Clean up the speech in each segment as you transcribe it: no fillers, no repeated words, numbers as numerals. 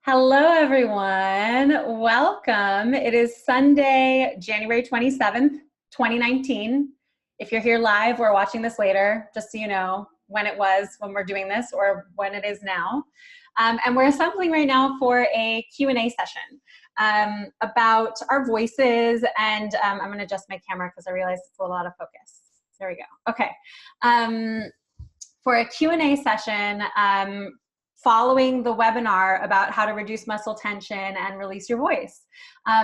Hello, everyone. Welcome. It is Sunday, January 27th, 2019. If you're here live or watching this later, just so you know when it was when we're doing this or when it is now. And we're assembling right now for a Q&A session about our voices. And I'm going to adjust my camera because I realize it's a little out of focus. There we go. Okay. For a Q&A session, following the webinar about how to reduce muscle tension and release your voice.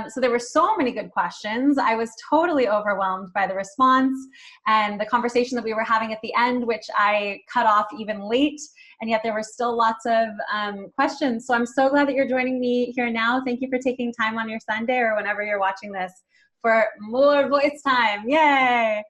So there were so many good questions. I was totally overwhelmed by the response and the conversation that we were having at the end, which I cut off even late, and yet there were still lots of questions. So I'm so glad that you're joining me here now. Thank you for taking time on your Sunday or whenever you're watching this for more voice time. Yay!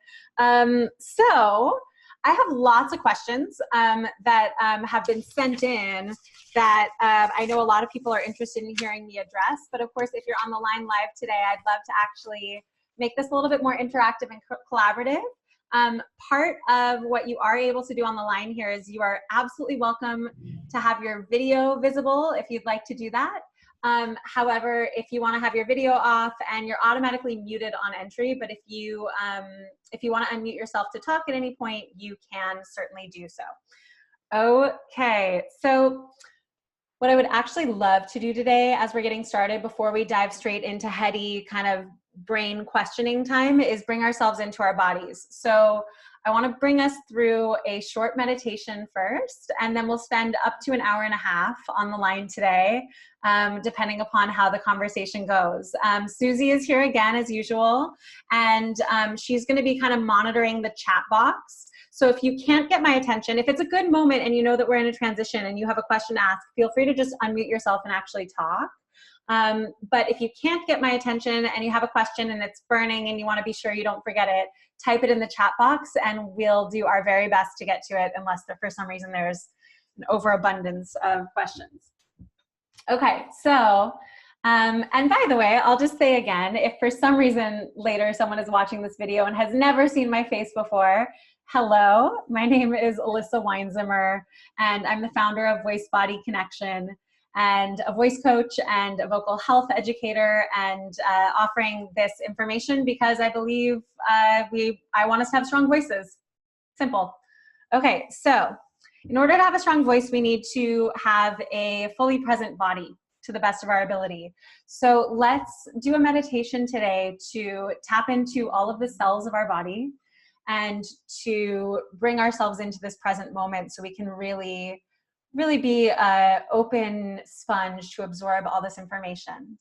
So I have lots of questions that have been sent in that I know a lot of people are interested in hearing me address. But of course, if you're on the line live today, I'd love to actually make this a little bit more interactive and collaborative. Part of what you are able to do on the line here is you are absolutely welcome to have your video visible if you'd like to do that. However, if you want to have your video off, and you're automatically muted on entry, but if you want to unmute yourself to talk at any point, you can certainly do so. Okay, so what I would actually love to do today as we're getting started, before we dive straight into heady kind of brain questioning time, is bring ourselves into our bodies. So I want to bring us through a short meditation first, and then we'll spend up to an hour and a half on the line today, depending upon how the conversation goes. Susie is here again as usual, and she's going to be kind of monitoring the chat box. So if you can't get my attention, if it's a good moment and you know that we're in a transition and you have a question to ask, feel free to just unmute yourself and actually talk. But if you can't get my attention and you have a question and it's burning and you want to be sure you don't forget it, type it in the chat box and we'll do our very best to get to it, unless for some reason there's an overabundance of questions. Okay, so, and by the way, I'll just say again, if for some reason later someone is watching this video and has never seen my face before, hello, my name is Elissa Weinzimmer, and I'm the founder of Voice Body Connection, and a voice coach and a vocal health educator, and offering this information because I believe I want us to have strong voices. Simple. Okay, so in order to have a strong voice, we need to have a fully present body to the best of our ability. So let's do a meditation today to tap into all of the cells of our body and to bring ourselves into this present moment so we can really be an open sponge to absorb all this information.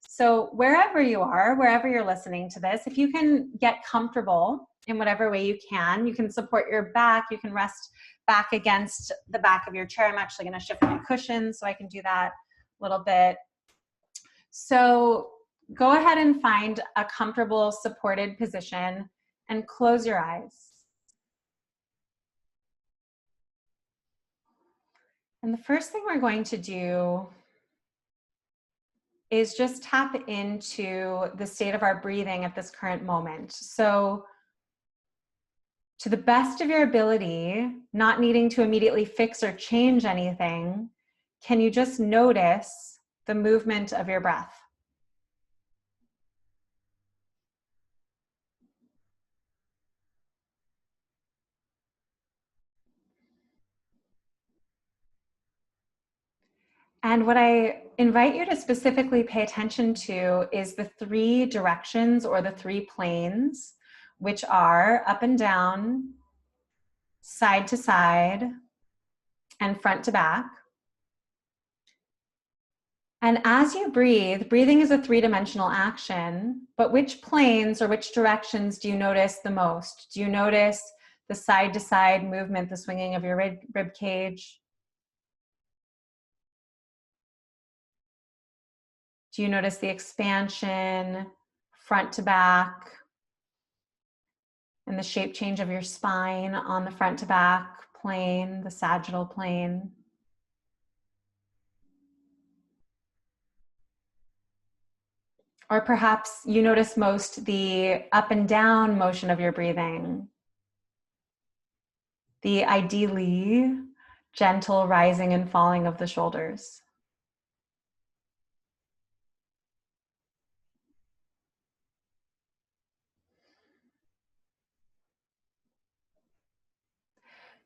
So wherever you are, wherever you're listening to this, if you can get comfortable in whatever way you can support your back, you can rest back against the back of your chair. I'm actually going to shift my cushion so I can do that a little bit. So go ahead and find a comfortable, supported position and close your eyes. And the first thing we're going to do is just tap into the state of our breathing at this current moment. So to the best of your ability, not needing to immediately fix or change anything, can you just notice the movement of your breath? And what I invite you to specifically pay attention to is the three directions or the three planes, which are up and down, side to side, and front to back. And as you breathe, breathing is a three-dimensional action, but which planes or which directions do you notice the most? Do you notice the side-to-side movement, the swinging of your rib cage? Do you notice the expansion, front to back, and the shape change of your spine on the front to back plane, the sagittal plane? Or perhaps you notice most the up and down motion of your breathing, the ideally gentle rising and falling of the shoulders.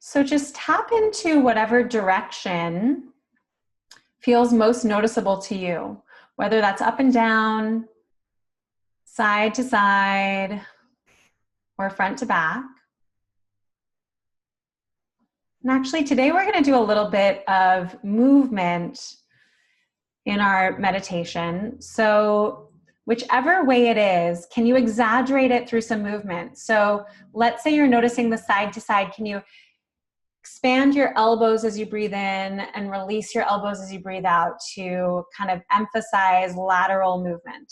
So just tap into whatever direction feels most noticeable to you, whether that's up and down, side to side, or front to back. And actually today we're going to do a little bit of movement in our meditation. So whichever way it is, can you exaggerate it through some movement? So let's say you're noticing the side to side. Can you expand your elbows as you breathe in and release your elbows as you breathe out to kind of emphasize lateral movement?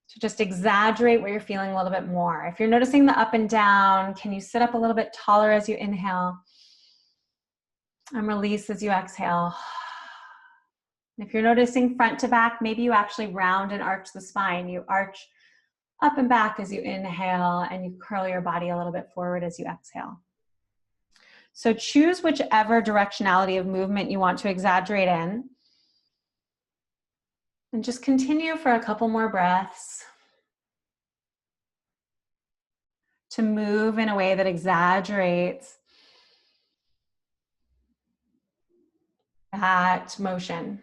So just exaggerate what you're feeling a little bit more. If you're noticing the up and down, can you sit up a little bit taller as you inhale and release as you exhale? If you're noticing front to back, maybe you actually round and arch the spine. You arch up and back as you inhale and you curl your body a little bit forward as you exhale. So choose whichever directionality of movement you want to exaggerate in. And just continue for a couple more breaths to move in a way that exaggerates that motion.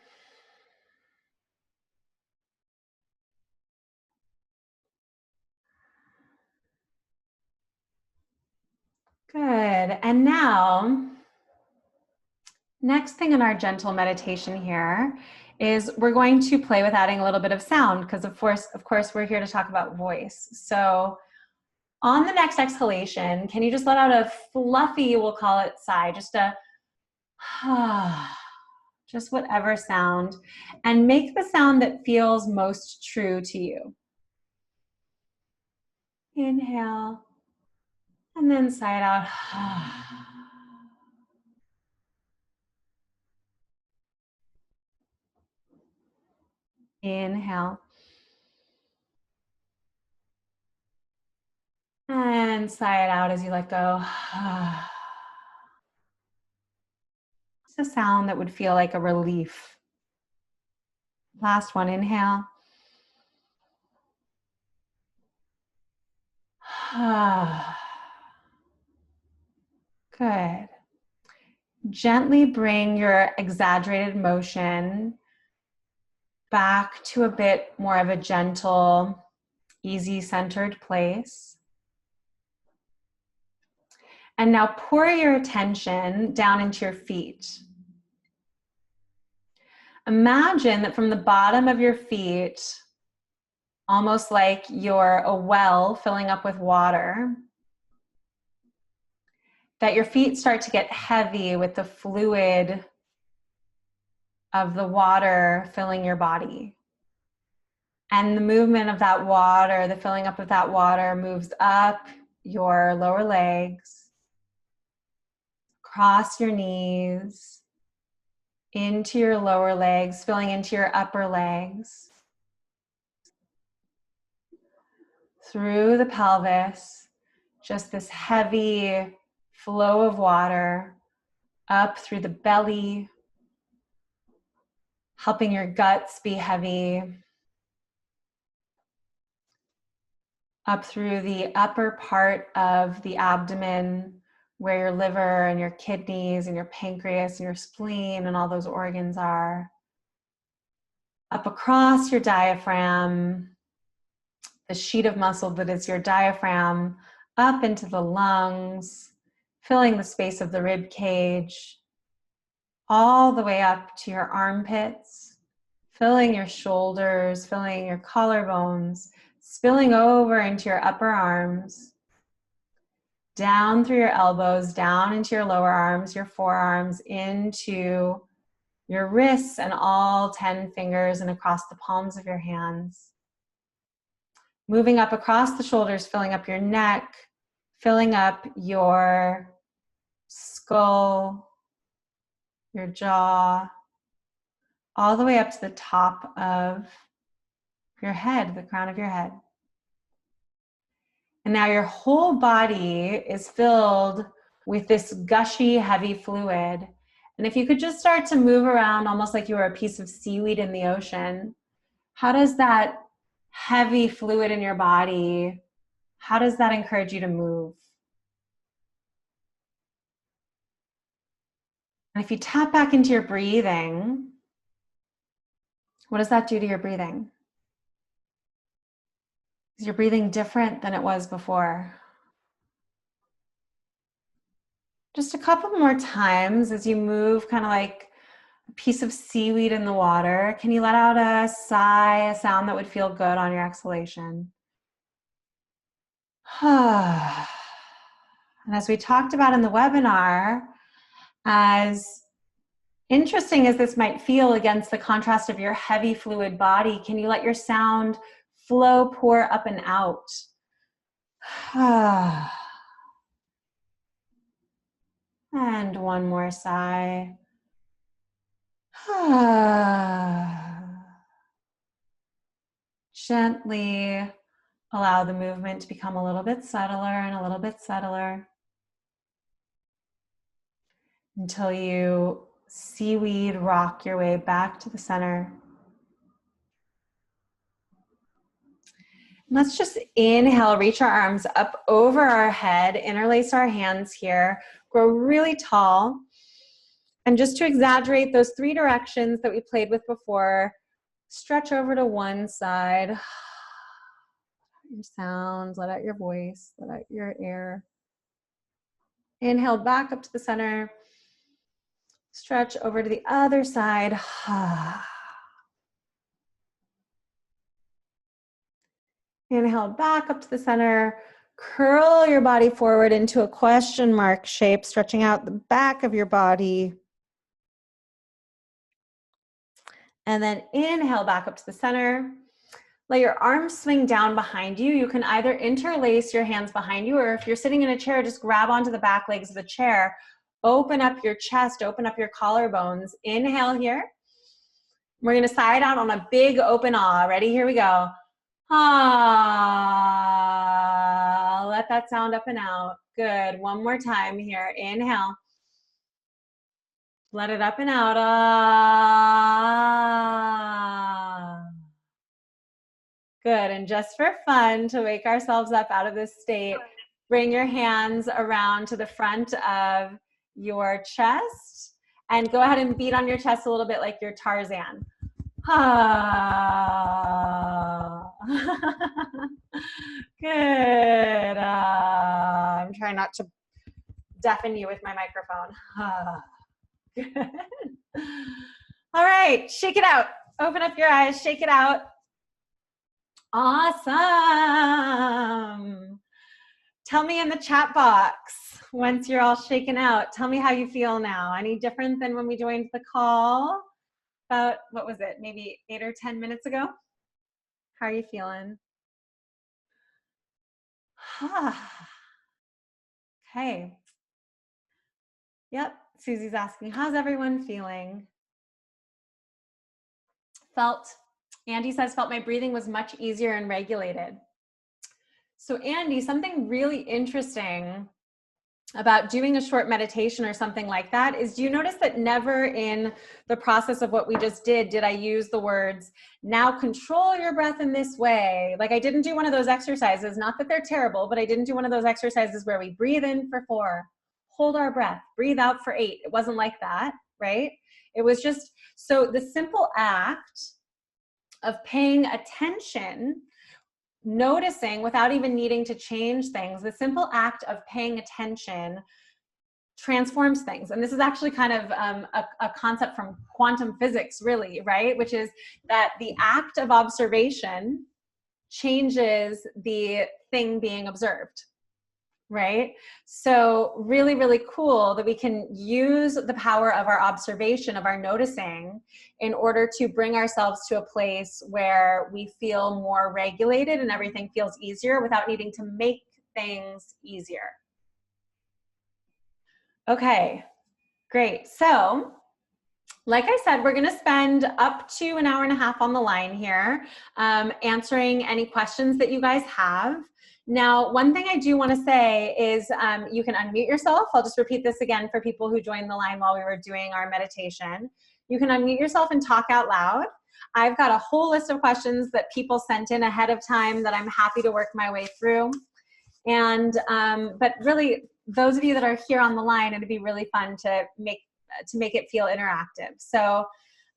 Good. And now, next thing in our gentle meditation here is we're going to play with adding a little bit of sound because of course we're here to talk about voice. So on the next exhalation, can you just let out a fluffy, we'll call it sigh, just a just whatever sound, and make the sound that feels most true to you. Inhale, and then sigh it out. Inhale. And sigh it out as you let go. It's a sound that would feel like a relief. Last one, inhale. Good. Gently bring your exaggerated motion back to a bit more of a gentle, easy centered place. And now pour your attention down into your feet. Imagine that from the bottom of your feet, almost like you're a well filling up with water, that your feet start to get heavy with the fluid of the water filling your body. And the movement of that water, the filling up of that water moves up your lower legs, across your knees, into your lower legs, filling into your upper legs, through the pelvis, just this heavy flow of water up through the belly, helping your guts be heavy, up through the upper part of the abdomen where your liver and your kidneys and your pancreas and your spleen and all those organs are, up across your diaphragm, the sheet of muscle that is your diaphragm, up into the lungs, filling the space of the rib cage, all the way up to your armpits, filling your shoulders, filling your collarbones, spilling over into your upper arms, down through your elbows, down into your lower arms, your forearms, into your wrists and all 10 fingers and across the palms of your hands. Moving up across the shoulders, filling up your neck, filling up your skull, your jaw, all the way up to the top of your head, the crown of your head. And now your whole body is filled with this gushy, heavy fluid. And if you could just start to move around almost like you were a piece of seaweed in the ocean, how does that heavy fluid in your body, how does that encourage you to move? And if you tap back into your breathing, what does that do to your breathing? Is your breathing different than it was before? Just a couple more times as you move, kind of like a piece of seaweed in the water. Can you let out a sigh, a sound that would feel good on your exhalation? And as we talked about in the webinar, as interesting as this might feel against the contrast of your heavy fluid body, can you let your sound flow, pour up and out? And one more sigh. Gently allow the movement to become a little bit subtler and a little bit subtler until you seaweed rock your way back to the center. Let's just inhale, reach our arms up over our head, interlace our hands here, grow really tall. And just to exaggerate those 3 directions that we played with before, stretch over to one side. Let out your sounds, let out your voice, let out your air. Inhale back up to the center. Stretch over to the other side. Inhale back up to the center. Curl your body forward into a question mark shape, stretching out the back of your body. And then inhale back up to the center. Let your arms swing down behind you. You can either interlace your hands behind you, or if you're sitting in a chair, just grab onto the back legs of the chair. Open up your chest, open up your collarbones. Inhale here. We're gonna side out on a big open ah. Ready? Here we go. Ah. Let that sound up and out. Good. One more time here. Inhale. Let it up and out. Ah. Good. And just for fun, to wake ourselves up out of this state, bring your hands around to the front of your chest and go ahead and beat on your chest a little bit like you're Tarzan. Ah. Good. I'm trying not to deafen you with my microphone. Ah. Good. All right, shake it out. Open up your eyes, shake it out. Awesome. Tell me in the chat box once you're all shaken out. Tell me how you feel now. Any different than when we joined the call about, what was it, maybe 8 or 10 minutes ago? How are you feeling? Okay. Yep, Susie's asking, how's everyone feeling? Andy says, felt my breathing was much easier and regulated. So Andy, something really interesting about doing a short meditation or something like that is, do you notice that never in the process of what we just did I use the words, now control your breath in this way? Like I didn't do one of those exercises, not that they're terrible, but I didn't do one of those exercises where we breathe in for 4, hold our breath, breathe out for 8. It wasn't like that, right? It was just, so the simple act of paying attention, noticing without even needing to change things, the simple act of paying attention transforms things. And this is actually kind of a concept from quantum physics, really, right? Which is that the act of observation changes the thing being observed, right? So really, really cool that we can use the power of our observation, of our noticing, in order to bring ourselves to a place where we feel more regulated and everything feels easier without needing to make things easier. Okay, great. So like I said, we're gonna spend up to an hour and a half on the line here, answering any questions that you guys have. Now, one thing I do want to say is you can unmute yourself. I'll just repeat this again for people who joined the line while we were doing our meditation. You can unmute yourself and talk out loud. I've got a whole list of questions that people sent in ahead of time that I'm happy to work my way through. And, but really, those of you that are here on the line, it'd be really fun to make to make it feel interactive. So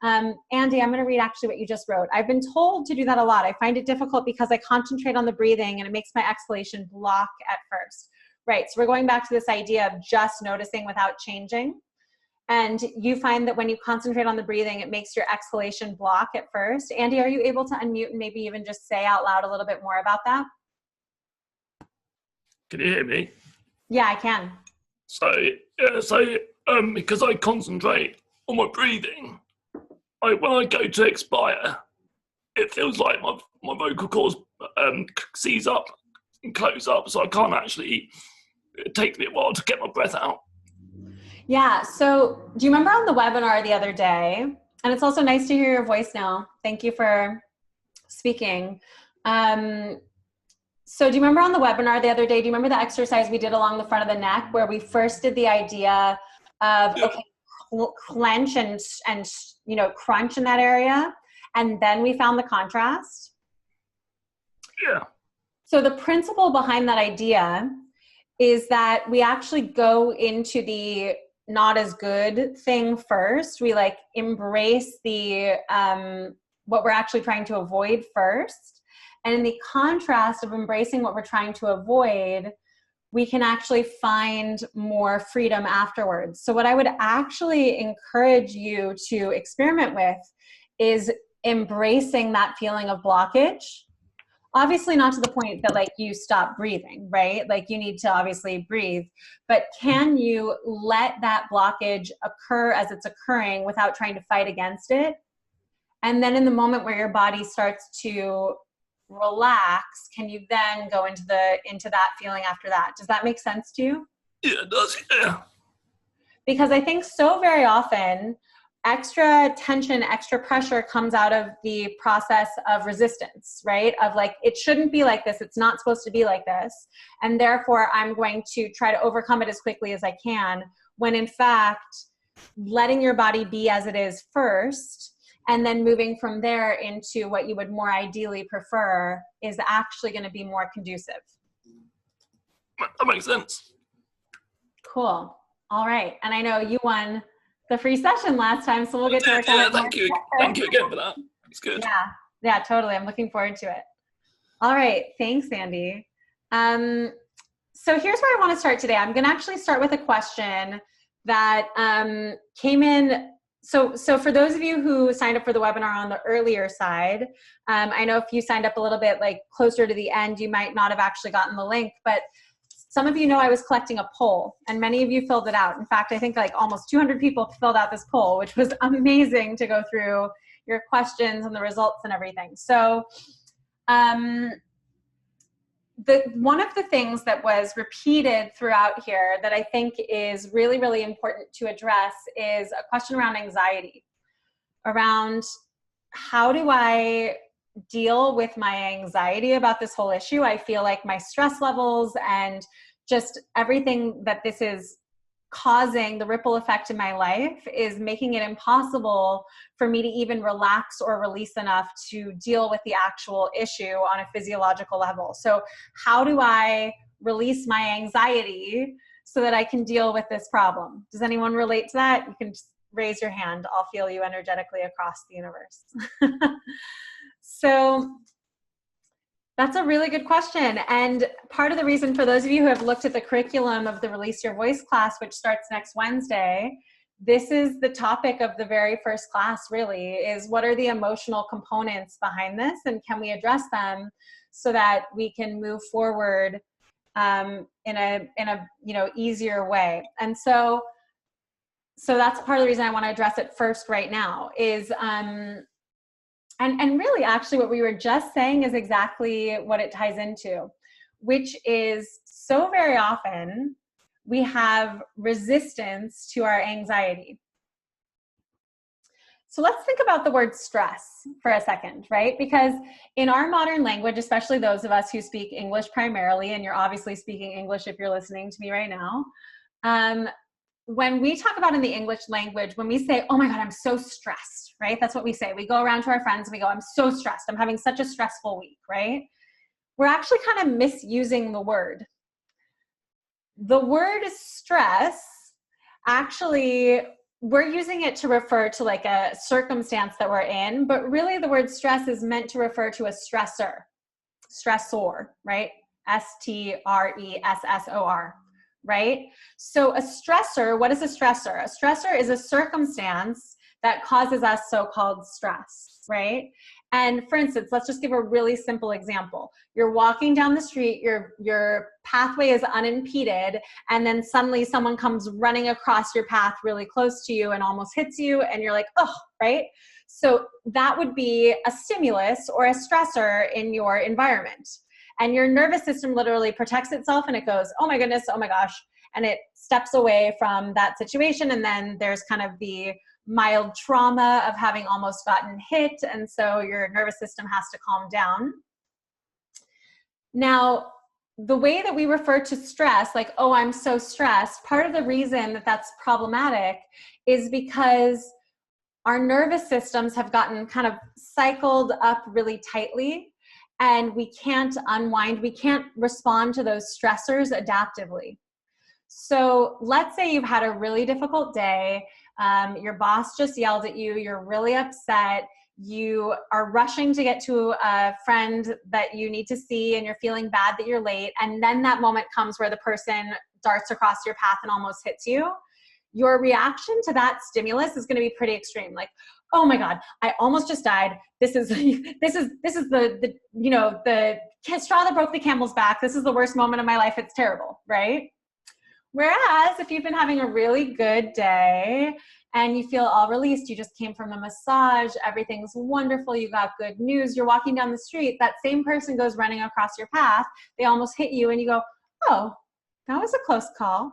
Andy, I'm going to read actually what you just wrote. I've been told to do that a lot. I find it difficult because I concentrate on the breathing and it makes my exhalation block at first. Right. So we're going back to this idea of just noticing without changing. And you find that when you concentrate on the breathing, it makes your exhalation block at first. Andy, are you able to unmute and maybe even just say out loud a little bit more about that? Can you hear me? Yeah, I can. So because I concentrate on my breathing, when I go to expire, it feels like my vocal cords seize up and close up, so I can't actually. It takes me a while to get my breath out. Yeah. So do you remember on the webinar the other day? And it's also nice to hear your voice now. Thank you for speaking. So do you remember on the webinar the other day, do you remember the exercise we did along the front of the neck where we first did the idea of, okay, clench and crunch in that area, and then we found the contrast? Yeah. So the principle behind that idea is that we actually go into the not as good thing first. We like embrace the what we're actually trying to avoid first. And in the contrast of embracing what we're trying to avoid, we can actually find more freedom afterwards. So what I would actually encourage you to experiment with is embracing that feeling of blockage. Obviously not to the point that like you stop breathing, right? Like you need to obviously breathe, but can you let that blockage occur as it's occurring without trying to fight against it? And then in the moment where your body starts to relax, can you then go into that feeling after that? Does that make sense to you? Yeah, it does. Yeah. Because I think so very often extra tension, extra pressure comes out of the process of resistance, right? Of like, it shouldn't be like this. It's not supposed to be like this. And therefore I'm going to try to overcome it as quickly as I can, when in fact, letting your body be as it is first, and then moving from there into what you would more ideally prefer is actually going to be more conducive. That makes sense. Cool. All right. And I know you won the free session last time, so we'll get to work on it. Thank you. Thank you again for that. It's good. Yeah, totally. I'm looking forward to it. All right. Thanks, Andy. So here's where I want to start today. I'm going to actually start with a question that came in. So for those of you who signed up for the webinar on the earlier side, I know if you signed up a little bit like closer to the end, you might not have actually gotten the link, but some of you know I was collecting a poll and many of you filled it out. In fact, I think like almost 200 people filled out this poll, which was amazing to go through your questions and the results and everything. So one of the things that was repeated throughout here that I think is really, really important to address is a question around anxiety, around how do I deal with my anxiety about this whole issue. I feel like my stress levels and just everything that this is causing, the ripple effect in my life, is making it impossible for me to even relax or release enough to deal with the actual issue on a physiological level. So how do I release my anxiety so that I can deal with this problem? Does anyone relate to that? You can just raise your hand. I'll feel you energetically across the universe. So that's a really good question. And part of the reason, for those of you who have looked at the curriculum of the Release Your Voice class, which starts next Wednesday, this is the topic of the very first class, really, is what are the emotional components behind this, and can we address them so that we can move forward in a easier way. And so that's part of the reason I want to address it first right now is and really actually what we were just saying is exactly what it ties into, which is so very often we have resistance to our anxiety. So let's think about the word stress for a second, right? Because in our modern language, especially those of us who speak English primarily, and you're obviously speaking English if you're listening to me right now, when we talk about in the English language, when we say, oh my God, I'm so stressed, right? That's what we say. We go around to our friends and we go, I'm so stressed. I'm having such a stressful week, right? We're actually kind of misusing the word. The word stress actually we're using it to refer to like a circumstance that we're in, but really the word stress is meant to refer to a stressor, right? S-T-R-E-S-S-O-R, right? So a stressor, what is a stressor? A stressor is a circumstance that causes us so-called stress, right? And for instance, let's just give a really simple example. You're walking down the street, your pathway is unimpeded, and then suddenly someone comes running across your path really close to you and almost hits you, and you're like, oh, right? So that would be a stimulus or a stressor in your environment. And your nervous system literally protects itself and it goes, oh my goodness, oh my gosh, and it steps away from that situation. And then there's kind of the mild trauma of having almost gotten hit, and so your nervous system has to calm down. Now, the way that we refer to stress, like, oh, I'm so stressed, part of the reason that that's problematic is because our nervous systems have gotten kind of cycled up really tightly, and we can't unwind, we can't respond to those stressors adaptively. So let's say you've had a really difficult day, your boss just yelled at you, you're really upset, you are rushing to get to a friend that you need to see and you're feeling bad that you're late, and then that moment comes where the person darts across your path and almost hits you. Your reaction to that stimulus is going to be pretty extreme. Like, oh my God, I almost just died. This is the straw that broke the camel's back. This is the worst moment of my life. It's terrible, right? Whereas if you've been having a really good day and you feel all released, you just came from a massage, everything's wonderful, you got good news, you're walking down the street, that same person goes running across your path, they almost hit you, and you go, oh, that was a close call.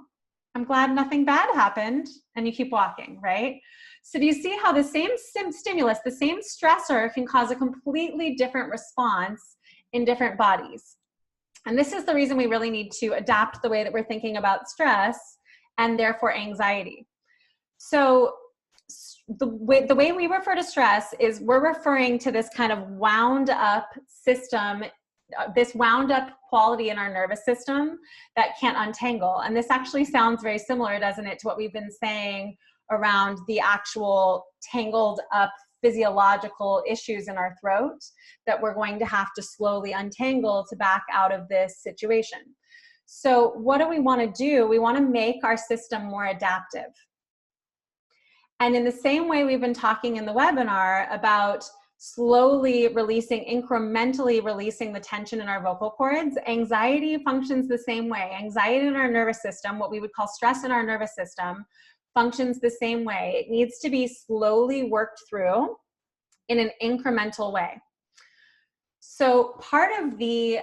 I'm glad nothing bad happened, and you keep walking, right? So do you see how the same stimulus, the same stressor can cause a completely different response in different bodies? And this is the reason we really need to adapt the way that we're thinking about stress and therefore anxiety. So the way we refer to stress is we're referring to this kind of wound up system, this wound up quality in our nervous system that can't untangle. And this actually sounds very similar, doesn't it, to what we've been saying around the actual tangled up physiological issues in our throat that we're going to have to slowly untangle to back out of this situation. So what do we want to do? We want to make our system more adaptive. And in the same way we've been talking in the webinar about slowly releasing, incrementally releasing the tension in our vocal cords, anxiety functions the same way. Anxiety in our nervous system, what we would call stress in our nervous system, functions the same way. It needs to be slowly worked through in an incremental way. So part of the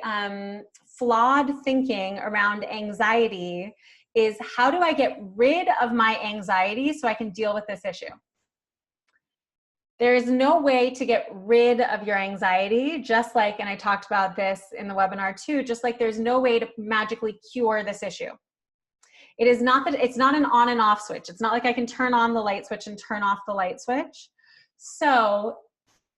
flawed thinking around anxiety is, how do I get rid of my anxiety so I can deal with this issue? There is no way to get rid of your anxiety, just like, and I talked about this in the webinar too, just like there's no way to magically cure this issue. It is not that, it's not an on and off switch. It's not like I can turn on the light switch and turn off the light switch. So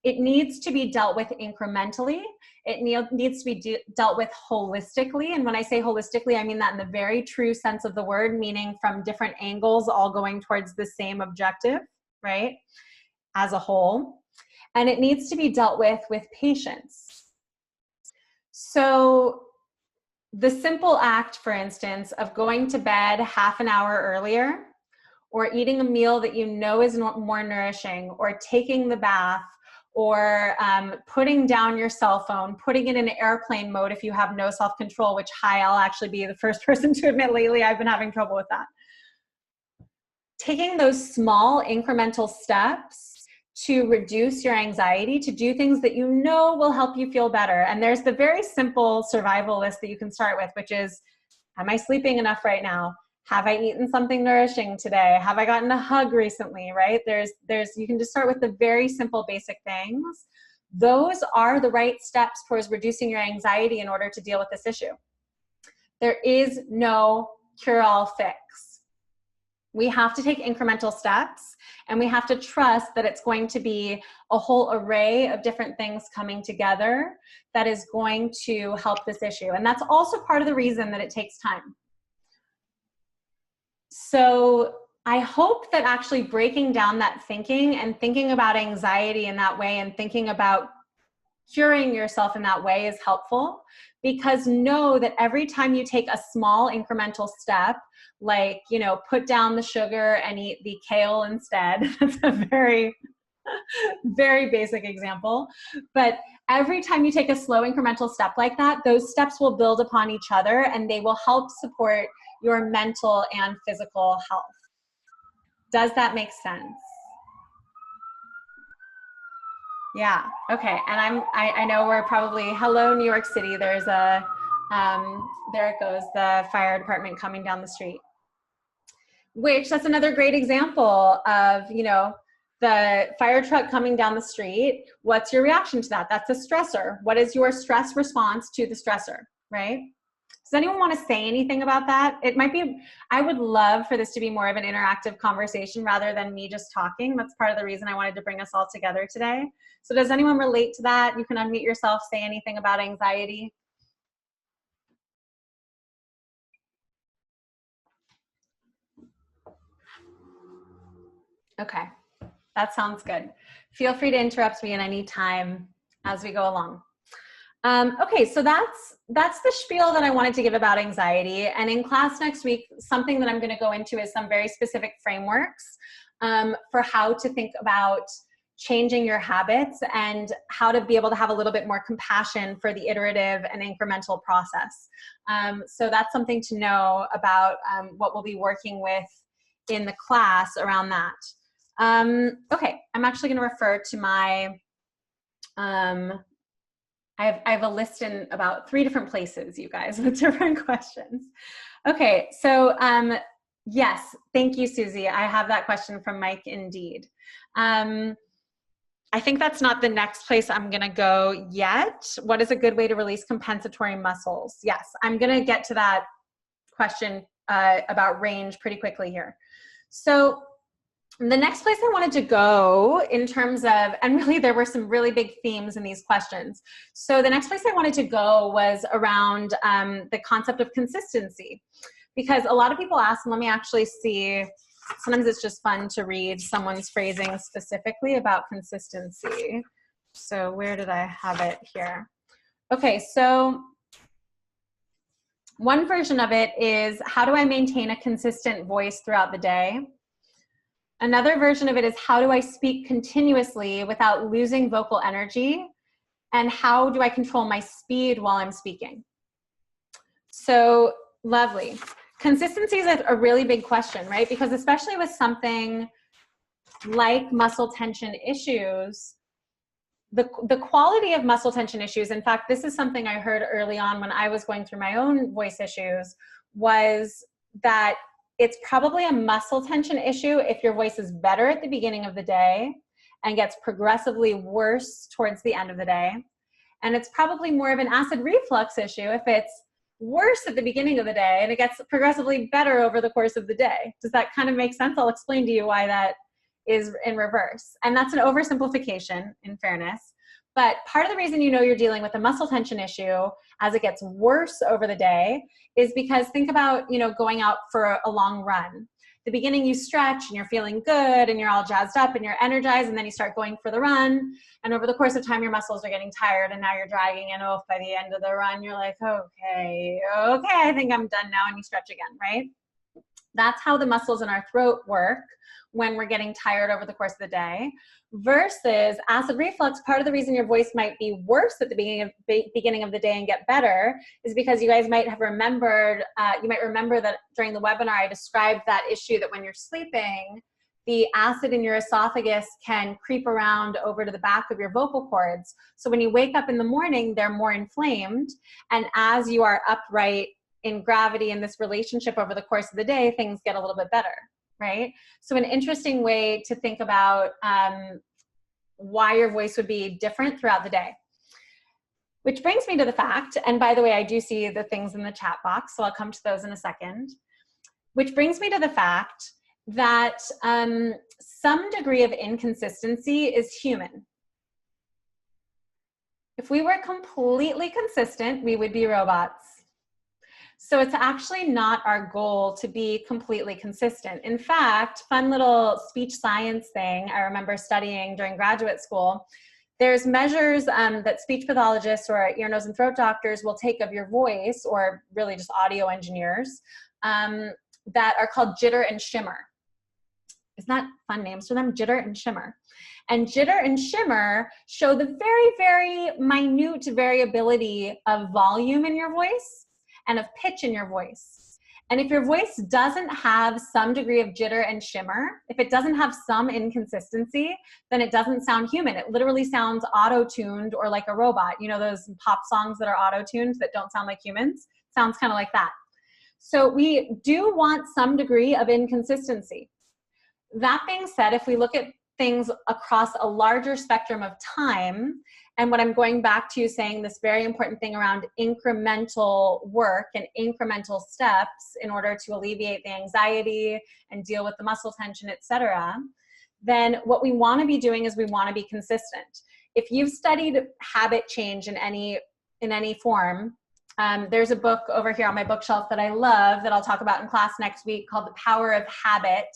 it needs to be dealt with incrementally. It needs to be dealt with holistically. And when I say holistically, I mean that in the very true sense of the word, meaning from different angles, all going towards the same objective, right? As a whole. And it needs to be dealt with patience. So the simple act, for instance, of going to bed half an hour earlier, or eating a meal that you know is more nourishing, or taking the bath, or putting down your cell phone, putting it in airplane mode if you have no self-control, which, I'll actually be the first person to admit lately I've been having trouble with that. Taking those small incremental steps to reduce your anxiety, to do things that you know will help you feel better. And there's the very simple survival list that you can start with, which is, am I sleeping enough right now? Have I eaten something nourishing today? Have I gotten a hug recently, right? You can just start with the very simple basic things. Those are the right steps towards reducing your anxiety in order to deal with this issue. There is no cure-all fix. We have to take incremental steps, and we have to trust that it's going to be a whole array of different things coming together that is going to help this issue. And that's also part of the reason that it takes time. So I hope that actually breaking down that thinking and thinking about anxiety in that way and thinking about curing yourself in that way is helpful, because know that every time you take a small incremental step, like, you know, put down the sugar and eat the kale instead. That's a very, very basic example. But every time you take a slow incremental step like that, those steps will build upon each other and they will help support your mental and physical health. Does that make sense? Yeah. Okay. And I know we're probably, hello, New York City. There's a, there it goes, the fire department coming down the street, which that's another great example of, you know, the fire truck coming down the street. What's your reaction to that? That's a stressor. What is your stress response to the stressor, right? Does anyone want to say anything about that? It might be, I would love for this to be more of an interactive conversation rather than me just talking. That's part of the reason I wanted to bring us all together today. So does anyone relate to that? You can unmute yourself, say anything about anxiety. Okay, that sounds good. Feel free to interrupt me at any time as we go along. Okay, so that's the spiel that I wanted to give about anxiety. And in class next week, something that I'm going to go into is some very specific frameworks for how to think about changing your habits and how to be able to have a little bit more compassion for the iterative and incremental process. So that's something to know about what we'll be working with in the class around that. Okay, I'm actually going to refer to my I have a list in about 3 different places, you guys, with different questions. Okay, so yes, thank you, Susie. I have that question from Mike indeed. I think that's not the next place I'm gonna go yet. What is a good way to release compensatory muscles? Yes, I'm gonna get to that question about range pretty quickly here. So the next place I wanted to go in terms of, and really there were some really big themes in these questions. So the next place I wanted to go was around the concept of consistency, because a lot of people ask, and let me actually see, sometimes it's just fun to read someone's phrasing specifically about consistency. So where did I have it here? Okay, so one version of it is, how do I maintain a consistent voice throughout the day? Another version of it is, how do I speak continuously without losing vocal energy? And how do I control my speed while I'm speaking? So lovely. Consistency is a really big question, right? Because especially with something like muscle tension issues, the quality of muscle tension issues, in fact, this is something I heard early on when I was going through my own voice issues, was that it's probably a muscle tension issue if your voice is better at the beginning of the day and gets progressively worse towards the end of the day. And it's probably more of an acid reflux issue if it's worse at the beginning of the day and it gets progressively better over the course of the day. Does that kind of make sense? I'll explain to you why that is in reverse. And that's an oversimplification, in fairness. But part of the reason you know you're dealing with a muscle tension issue as it gets worse over the day is because think about, you know, going out for a long run. The beginning you stretch and you're feeling good and you're all jazzed up and you're energized, and then you start going for the run, and over the course of time your muscles are getting tired and now you're dragging, and by the end of the run you're like, okay, I think I'm done now, and you stretch again, right? That's how the muscles in our throat work when we're getting tired over the course of the day. Versus acid reflux, part of the reason your voice might be worse at the beginning of the day and get better is because you guys might have remembered, you might remember that during the webinar I described that issue that when you're sleeping, the acid in your esophagus can creep around over to the back of your vocal cords. So when you wake up in the morning, they're more inflamed. And as you are upright in gravity in this relationship over the course of the day, things get a little bit better. Right? So an interesting way to think about why your voice would be different throughout the day. Which brings me to the fact, and by the way, I do see the things in the chat box, so I'll come to those in a second. Which brings me to the fact that some degree of inconsistency is human. If we were completely consistent, we would be robots. So it's actually not our goal to be completely consistent. In fact, fun little speech science thing I remember studying during graduate school, there's measures that speech pathologists or ear, nose, and throat doctors will take of your voice, or really just audio engineers, that are called jitter and shimmer. Isn't that fun names for them? Jitter and shimmer. And jitter and shimmer show the very, very minute variability of volume in your voice and of pitch in your voice. And if your voice doesn't have some degree of jitter and shimmer, if it doesn't have some inconsistency, then it doesn't sound human. It literally sounds auto-tuned or like a robot. You know those pop songs that are auto-tuned that don't sound like humans? Sounds kind of like that. So we do want some degree of inconsistency. That being said, if we look at things across a larger spectrum of time, and what I'm going back to saying this very important thing around incremental work and incremental steps in order to alleviate the anxiety and deal with the muscle tension, etc., then what we want to be doing is we want to be consistent. If you've studied habit change in any form, there's a book over here on my bookshelf that I love that I'll talk about in class next week called The Power of Habit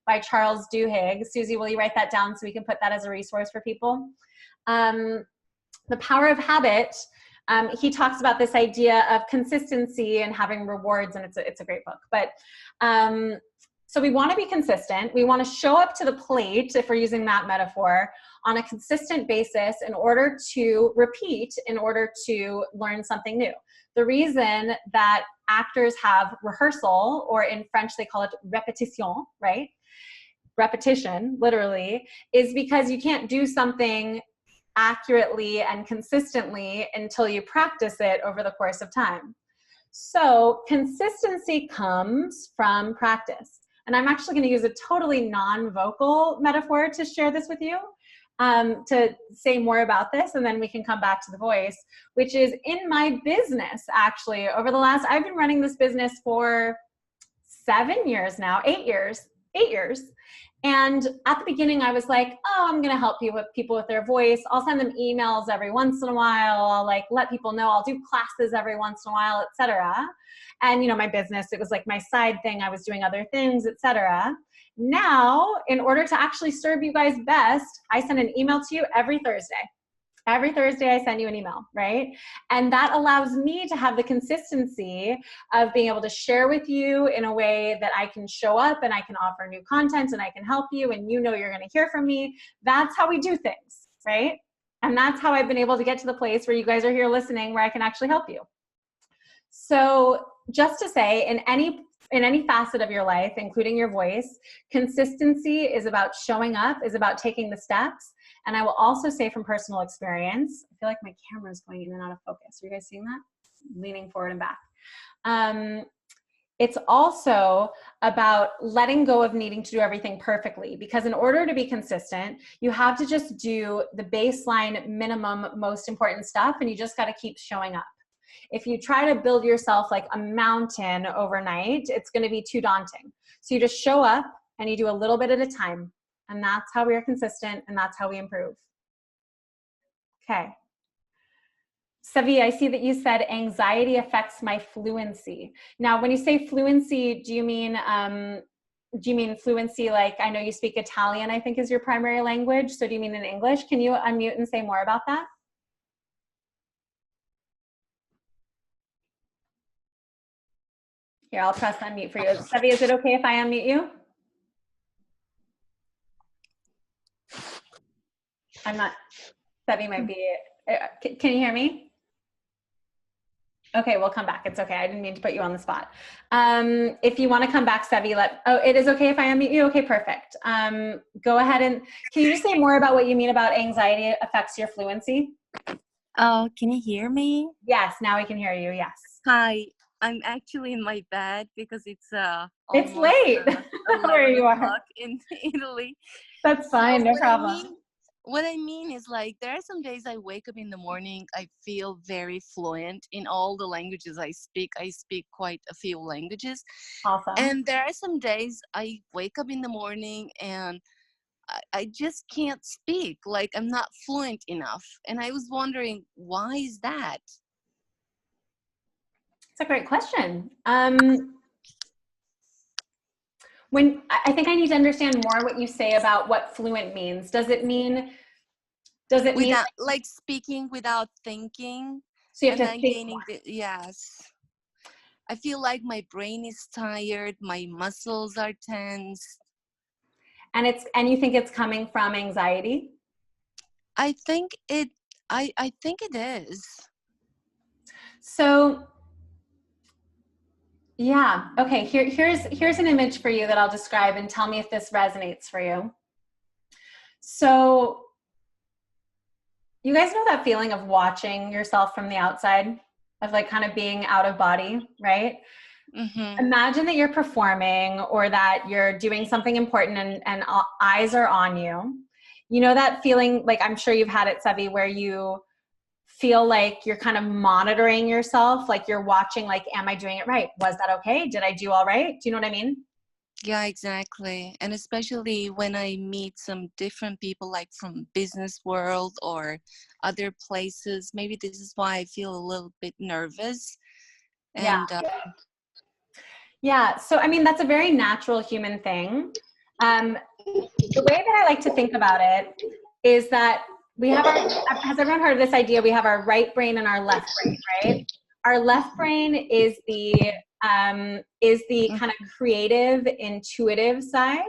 by Charles Duhigg. Susie, will you write that down so we can put that as a resource for people? The Power of Habit, he talks about this idea of consistency and having rewards, and it's a great book. But so we want to be consistent. We want to show up to the plate, if we're using that metaphor, on a consistent basis in order to repeat, in order to learn something new. The reason that actors have rehearsal, or in French they call it répétition, right? Repetition, literally, is because you can't do something accurately and consistently until you practice it over the course of time. So consistency comes from practice. And I'm actually going to use a totally non-vocal metaphor to share this with you, to say more about this, and then we can come back to the voice, which is in my business, actually. I've been running this business for 7 years now, 8 years. And at the beginning, I was like, oh, I'm going to help people with their voice. I'll send them emails every once in a while. I'll let people know. I'll do classes every once in a while, etc. And, my business, it was like my side thing. I was doing other things, etc. Now, in order to actually serve you guys best, I send an email to you every Thursday. Every Thursday I send you an email, right? And that allows me to have the consistency of being able to share with you in a way that I can show up and I can offer new content and I can help you and you're going to hear from me. That's how we do things, right? And that's how I've been able to get to the place where you guys are here listening, where I can actually help you. So just to say, in any facet of your life, including your voice, consistency is about showing up, is about taking the steps. And I will also say from personal experience, I feel like my camera is going in and out of focus. Are you guys seeing that? Leaning forward and back. It's also about letting go of needing to do everything perfectly, because in order to be consistent, you have to just do the baseline, minimum, most important stuff, and you just got to keep showing up. If you try to build yourself like a mountain overnight, it's going to be too daunting. So you just show up and you do a little bit at a time. And that's how we are consistent, and that's how we improve. Okay. Savi, I see that you said anxiety affects my fluency. Now, when you say fluency, do you mean fluency like, I know you speak Italian, I think is your primary language. So do you mean in English? Can you unmute and say more about that? Here, I'll press unmute for you. Savi, is it okay if I unmute you? I'm not, Savi might be, can you hear me? Okay, we'll come back. It's okay. I didn't mean to put you on the spot. If you want to come back, Savi, it is okay if I unmute you? Okay, perfect. Go ahead and, can you just say more about what you mean about anxiety affects your fluency? Oh, can you hear me? Yes, now we can hear you, yes. Hi, I'm actually in my bed because it's it's late where you are in Italy. That's fine, no problem. What I mean is, like, there are some days I wake up in the morning, I feel very fluent in all the languages I speak. I speak quite a few languages. Awesome. And there are some days I wake up in the morning and I just can't speak, like I'm not fluent enough. And I was wondering, why is that? It's a great question. When I think I need to understand more what you say about what fluent means. Does it mean without like speaking without thinking, so you have and to then think gaining more? yes. I feel like my brain is tired, my muscles are tense. And you think it's coming from anxiety? I think it I think it is. So yeah, okay, here's an image for you that I'll describe and tell me if this resonates for you. So you guys know that feeling of watching yourself from the outside, of like kind of being out of body, right? Mm-hmm. Imagine that you're performing or that you're doing something important and eyes are on you. You know that feeling, like I'm sure you've had it, Sevi, where you feel like you're kind of monitoring yourself, like you're watching, like, am I doing it right? Was that okay? Did I do all right? Do you know what I mean? Yeah, exactly. And especially when I meet some different people, like from business world or other places, maybe this is why I feel a little bit nervous. Yeah. And Yeah. So, I mean, that's a very natural human thing. The way that I like to think about it is that we have has everyone heard of this idea? We have our right brain and our left brain, right? Our left brain is the kind of creative, intuitive side.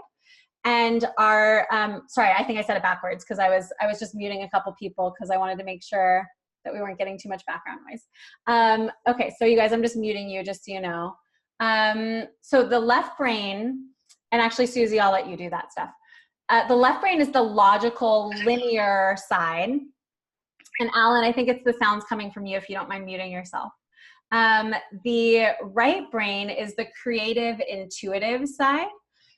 And our, sorry, I think I said it backwards because I was just muting a couple people because I wanted to make sure that we weren't getting too much background noise. Okay, so you guys, I'm just muting you just so you know. So the left brain, and actually Susie, I'll let you do that stuff. The left brain is the logical, linear side. And Alan, I think it's the sounds coming from you if you don't mind muting yourself. The right brain is the creative, intuitive side.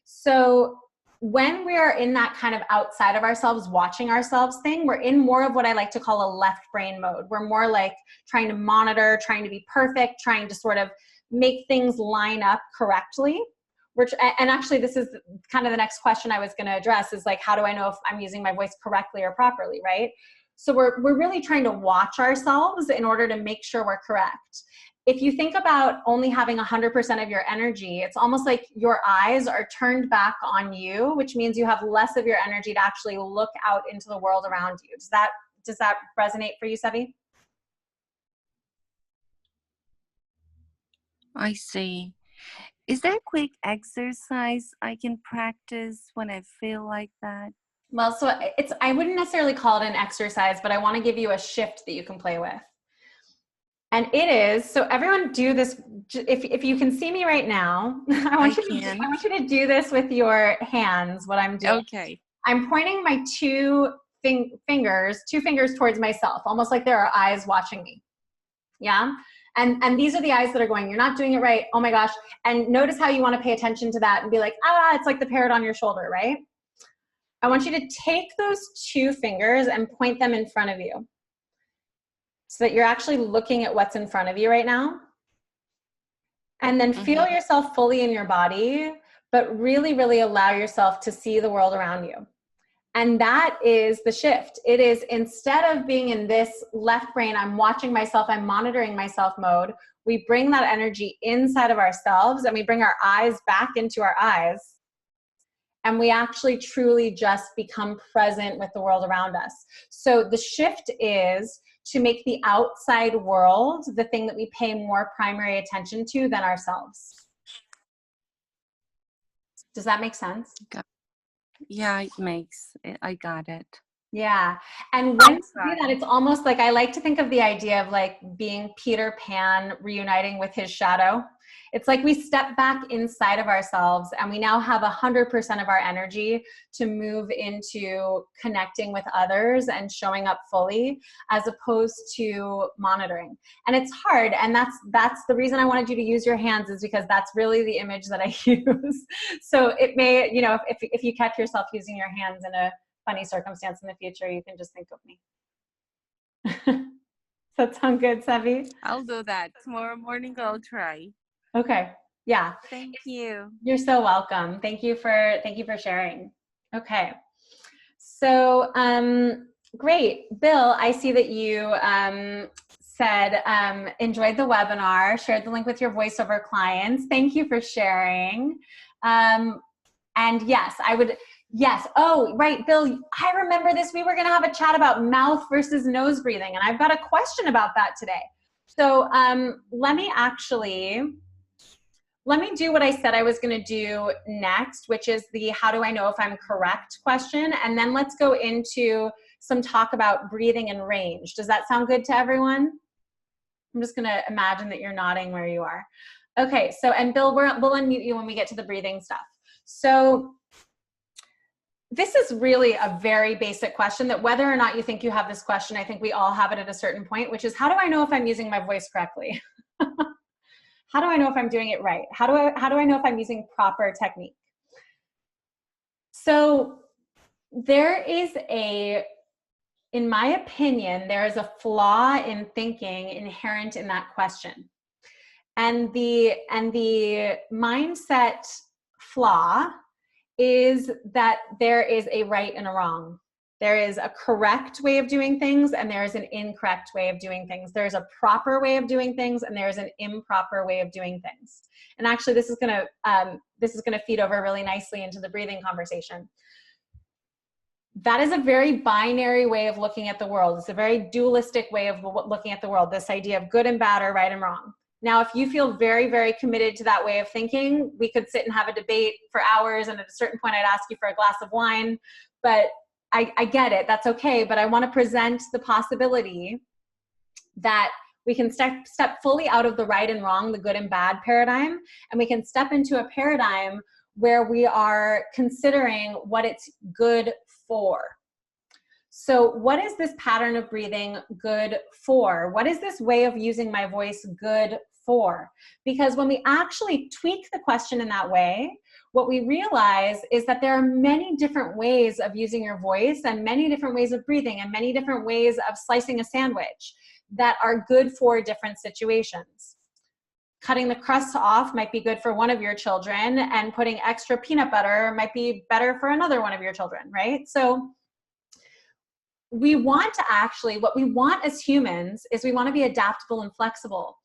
So when we are in that kind of outside of ourselves, watching ourselves thing, we're in more of what I like to call a left brain mode. We're more like trying to monitor, trying to be perfect, trying to sort of make things line up correctly. And actually this is kind of the next question I was going to address is like, how do I know if I'm using my voice correctly or properly, right? So we're really trying to watch ourselves in order to make sure we're correct. If you think about only having 100% of your energy, it's almost like your eyes are turned back on you, which means you have less of your energy to actually look out into the world around you. Does that resonate for you, Sevi? I see. Is there a quick exercise I can practice when I feel like that? Well, so I wouldn't necessarily call it an exercise, but I want to give you a shift that you can play with. And it is, so everyone do this, if you can see me right now, I want you to do this with your hands, what I'm doing. Okay. I'm pointing my two fingers towards myself, almost like there are eyes watching me. Yeah? And these are the eyes that are going, you're not doing it right, oh my gosh. And notice how you want to pay attention to that and be like, it's like the parrot on your shoulder, right? I want you to take those two fingers and point them in front of you, so that you're actually looking at what's in front of you right now. And then feel yourself fully in your body, but really, really allow yourself to see the world around you. And that is the shift. It is, instead of being in this left brain, I'm watching myself, I'm monitoring myself mode, we bring that energy inside of ourselves and we bring our eyes back into our eyes. And we actually truly just become present with the world around us. So the shift is to make the outside world the thing that we pay more primary attention to than ourselves. Does that make sense? Yeah, it makes. I got it. Yeah. And when you do that, it's almost like, I like to think of the idea of like being Peter Pan reuniting with his shadow. It's like we step back inside of ourselves and we now have 100% of our energy to move into connecting with others and showing up fully, as opposed to monitoring. And it's hard. And that's the reason I wanted you to use your hands, is because that's really the image that I use. So it may, you know, if you catch yourself using your hands in a funny circumstance in the future, you can just think of me. Does that sound good, Sevi? I'll do that. Tomorrow morning I'll try. Okay. Yeah. Thank you. You're so welcome. Thank you for sharing. Okay. So, great. Bill, I see that you said, enjoyed the webinar, shared the link with your voiceover clients. Thank you for sharing. And yes, yes. Oh, right, Bill, I remember this. We were going to have a chat about mouth versus nose breathing, and I've got a question about that today. So let me do what I said I was going to do next, which is the how do I know if I'm correct question. And then let's go into some talk about breathing and range. Does that sound good to everyone? I'm just going to imagine that you're nodding where you are. Okay, so, and Bill, we'll unmute you when we get to the breathing stuff. So this is really a very basic question that whether or not you think you have this question, I think we all have it at a certain point, which is how do I know if I'm using my voice correctly? How do I know if I'm doing it right? How do I know if I'm using proper technique? So there is in my opinion, there is a flaw in thinking inherent in that question. And the mindset flaw is that there is a right and a wrong. There is a correct way of doing things and there is an incorrect way of doing things. There's a proper way of doing things and there's an improper way of doing things. And actually this is gonna feed over really nicely into the breathing conversation. That is a very binary way of looking at the world. It's a very dualistic way of looking at the world, this idea of good and bad or right and wrong. Now, if you feel very, very committed to that way of thinking, we could sit and have a debate for hours, and at a certain point I'd ask you for a glass of wine, but I get it, that's okay, but I want to present the possibility that we can step fully out of the right and wrong, the good and bad paradigm, and we can step into a paradigm where we are considering what it's good for. So what is this pattern of breathing good for? What is this way of using my voice good for? Because when we actually tweak the question in that way, what we realize is that there are many different ways of using your voice and many different ways of breathing and many different ways of slicing a sandwich that are good for different situations. Cutting the crust off might be good for one of your children, and putting extra peanut butter might be better for another one of your children, right? So we want to actually, what we want as humans is we want to be adaptable and flexible.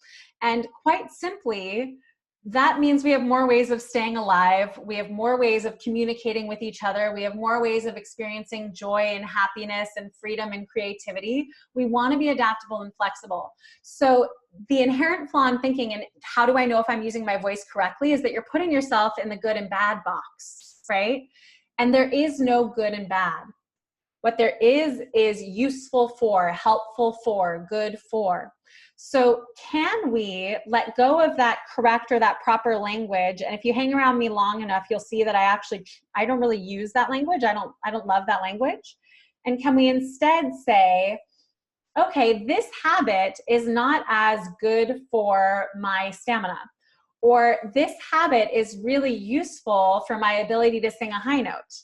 And quite simply, that means we have more ways of staying alive. We have more ways of communicating with each other. We have more ways of experiencing joy and happiness and freedom and creativity. We want to be adaptable and flexible. So the inherent flaw in thinking, and how do I know if I'm using my voice correctly, is that you're putting yourself in the good and bad box, right? And there is no good and bad. What there is useful for, helpful for, good for. So can we let go of that correct or that proper language? And if you hang around me long enough, you'll see that I don't really use that language. I don't love that language. And can we instead say, okay, this habit is not as good for my stamina, or this habit is really useful for my ability to sing a high note.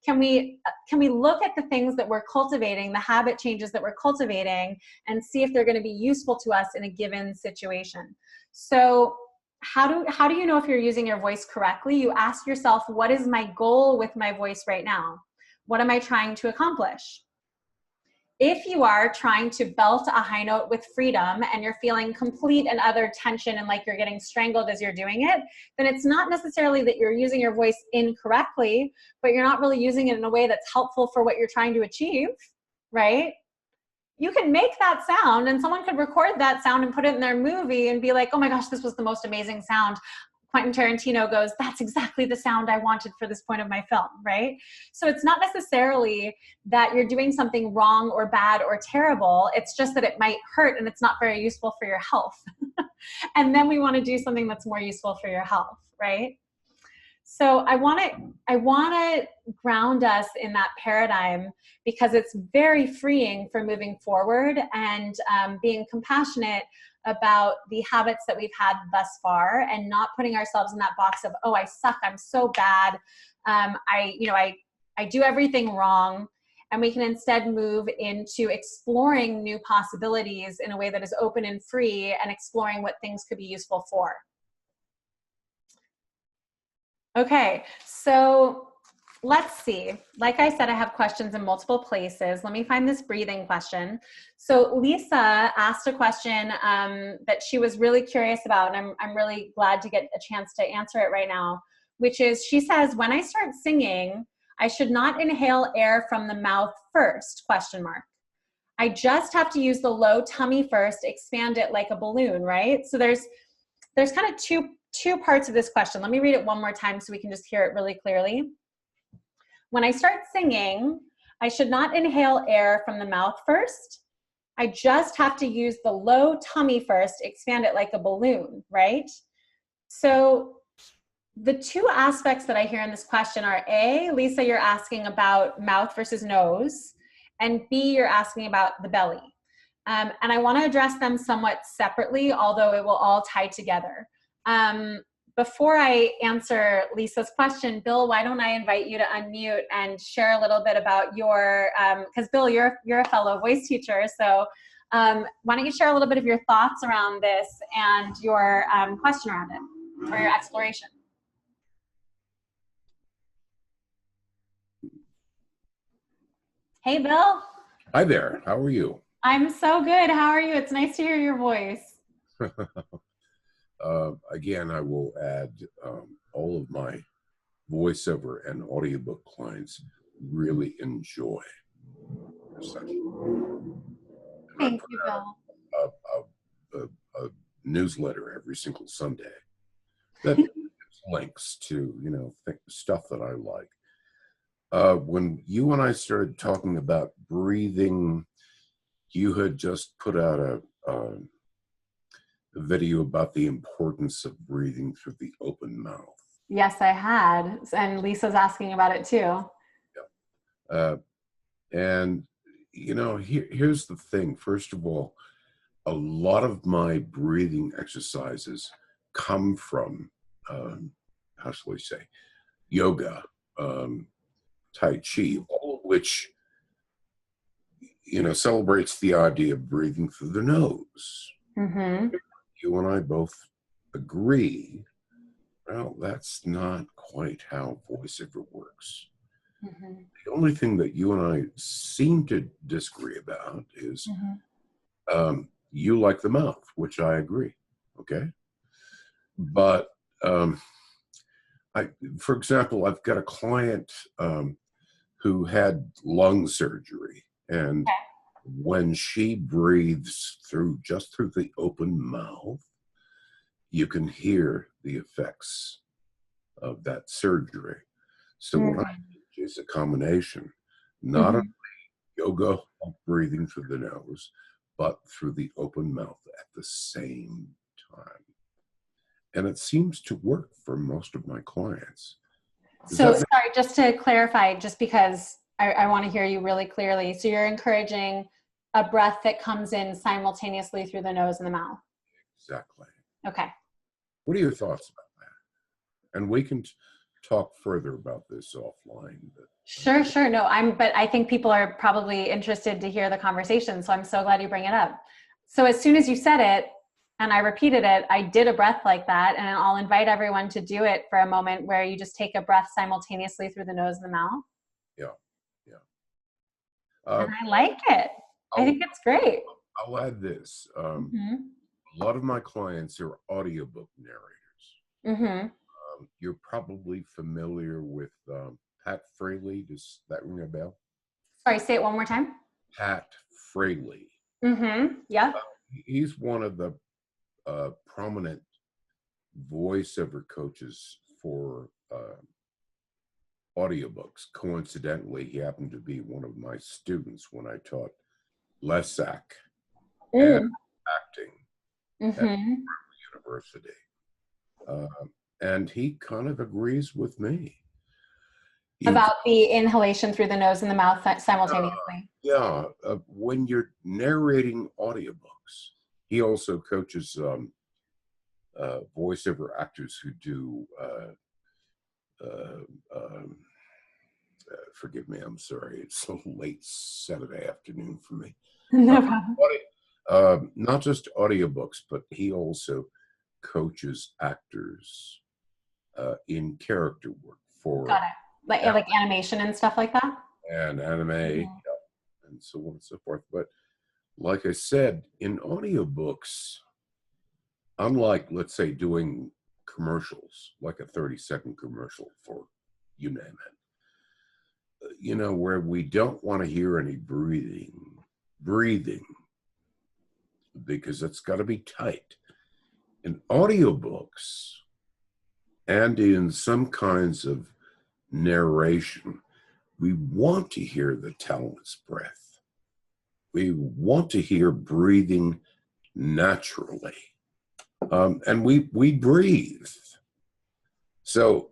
Can we look at the things that we're cultivating, the habit changes that we're cultivating, and see if they're going to be useful to us in a given situation? So how do you know if you're using your voice correctly? You ask yourself, what is my goal with my voice right now? What am I trying to accomplish? If you are trying to belt a high note with freedom and you're feeling complete and utter tension and like you're getting strangled as you're doing it, then it's not necessarily that you're using your voice incorrectly, but you're not really using it in a way that's helpful for what you're trying to achieve, right? You can make that sound and someone could record that sound and put it in their movie and be like, oh my gosh, this was the most amazing sound. Quentin Tarantino goes, that's exactly the sound I wanted for this point of my film, right? So it's not necessarily that you're doing something wrong or bad or terrible. It's just that it might hurt and it's not very useful for your health. And then we want to do something that's more useful for your health, right? So I want to ground us in that paradigm because it's very freeing for moving forward and being compassionate about the habits that we've had thus far and not putting ourselves in that box of, oh, I suck, I'm so bad, I do everything wrong. And we can instead move into exploring new possibilities in a way that is open and free and exploring what things could be useful for. Okay, so let's see. Like I said, I have questions in multiple places. Let me find this breathing question. So Lisa asked a question that she was really curious about, and I'm really glad to get a chance to answer it right now, which is, she says, when I start singing, I should not inhale air from the mouth first, question mark. I just have to use the low tummy first, expand it like a balloon, right? So there's kind of two parts of this question. Let me read it one more time so we can just hear it really clearly. When I start singing, I should not inhale air from the mouth first. I just have to use the low tummy first, expand it like a balloon, right? So the two aspects that I hear in this question are A, Lisa, you're asking about mouth versus nose, and B, you're asking about the belly. And I want to address them somewhat separately, although it will all tie together. Before I answer Lisa's question, Bill, why don't I invite you to unmute and share a little bit about your, because Bill, you're a fellow voice teacher, so why don't you share a little bit of your thoughts around this and your question around it, or your exploration? Hey, Bill. Hi there. How are you? I'm so good. How are you? It's nice to hear your voice. Again, I will add all of my voiceover and audiobook clients really enjoy your session. Thank you, Bill. A newsletter every single Sunday that gives links to, you know, stuff that I like. When you and I started talking about breathing, you had just put out a video about the importance of breathing through the open mouth. Yes, I had. And Lisa's asking about it too. Yeah. And, you know, here's the thing. First of all, a lot of my breathing exercises come from, how shall we say, yoga, Tai Chi, all of which, you know, celebrates the idea of breathing through the nose. Mm-hmm. You and I both agree, well, that's not quite how voiceover works. Mm-hmm. The only thing that you and I seem to disagree about is you like the mouth, which I agree, okay? But, for example, I've got a client who had lung surgery, and when she breathes just through the open mouth, you can hear the effects of that surgery. So what I teach is a combination, not only yoga of breathing through the nose, but through the open mouth at the same time. And it seems to work for most of my clients. So sorry, just to clarify, just because I want to hear you really clearly. So you're encouraging a breath that comes in simultaneously through the nose and the mouth. Exactly. Okay. What are your thoughts about that? And we can talk further about this offline. But, Sure. No, but I think people are probably interested to hear the conversation. So I'm so glad you bring it up. So as soon as you said it and I repeated it, I did a breath like that. And I'll invite everyone to do it for a moment where you just take a breath simultaneously through the nose and the mouth. Yeah. And I like it. I think it's great. I'll add this. A lot of my clients are audiobook narrators. You're probably familiar with Pat Fraley. Does that ring a bell? Sorry, say it one more time. Pat Fraley. Yeah. He's one of the prominent voiceover coaches for audiobooks. Coincidentally, he happened to be one of my students when I taught LESAC and acting at university. And he kind of agrees with me. About the inhalation through the nose and the mouth simultaneously. When you're narrating audiobooks, he also coaches voiceover actors who do, forgive me, I'm sorry, it's a late Saturday afternoon for me. No problem. Not just audiobooks, but he also coaches actors in character work for like animation and stuff like that. And anime, Mhm. and so on and so forth. But like I said, in audiobooks, unlike, let's say, doing commercials, like a 30-second commercial for you name it, where we don't want to hear any breathing, because it's got to be tight. In audiobooks and in some kinds of narration, we want to hear the talent's breath. We want to hear breathing naturally. And we breathe. So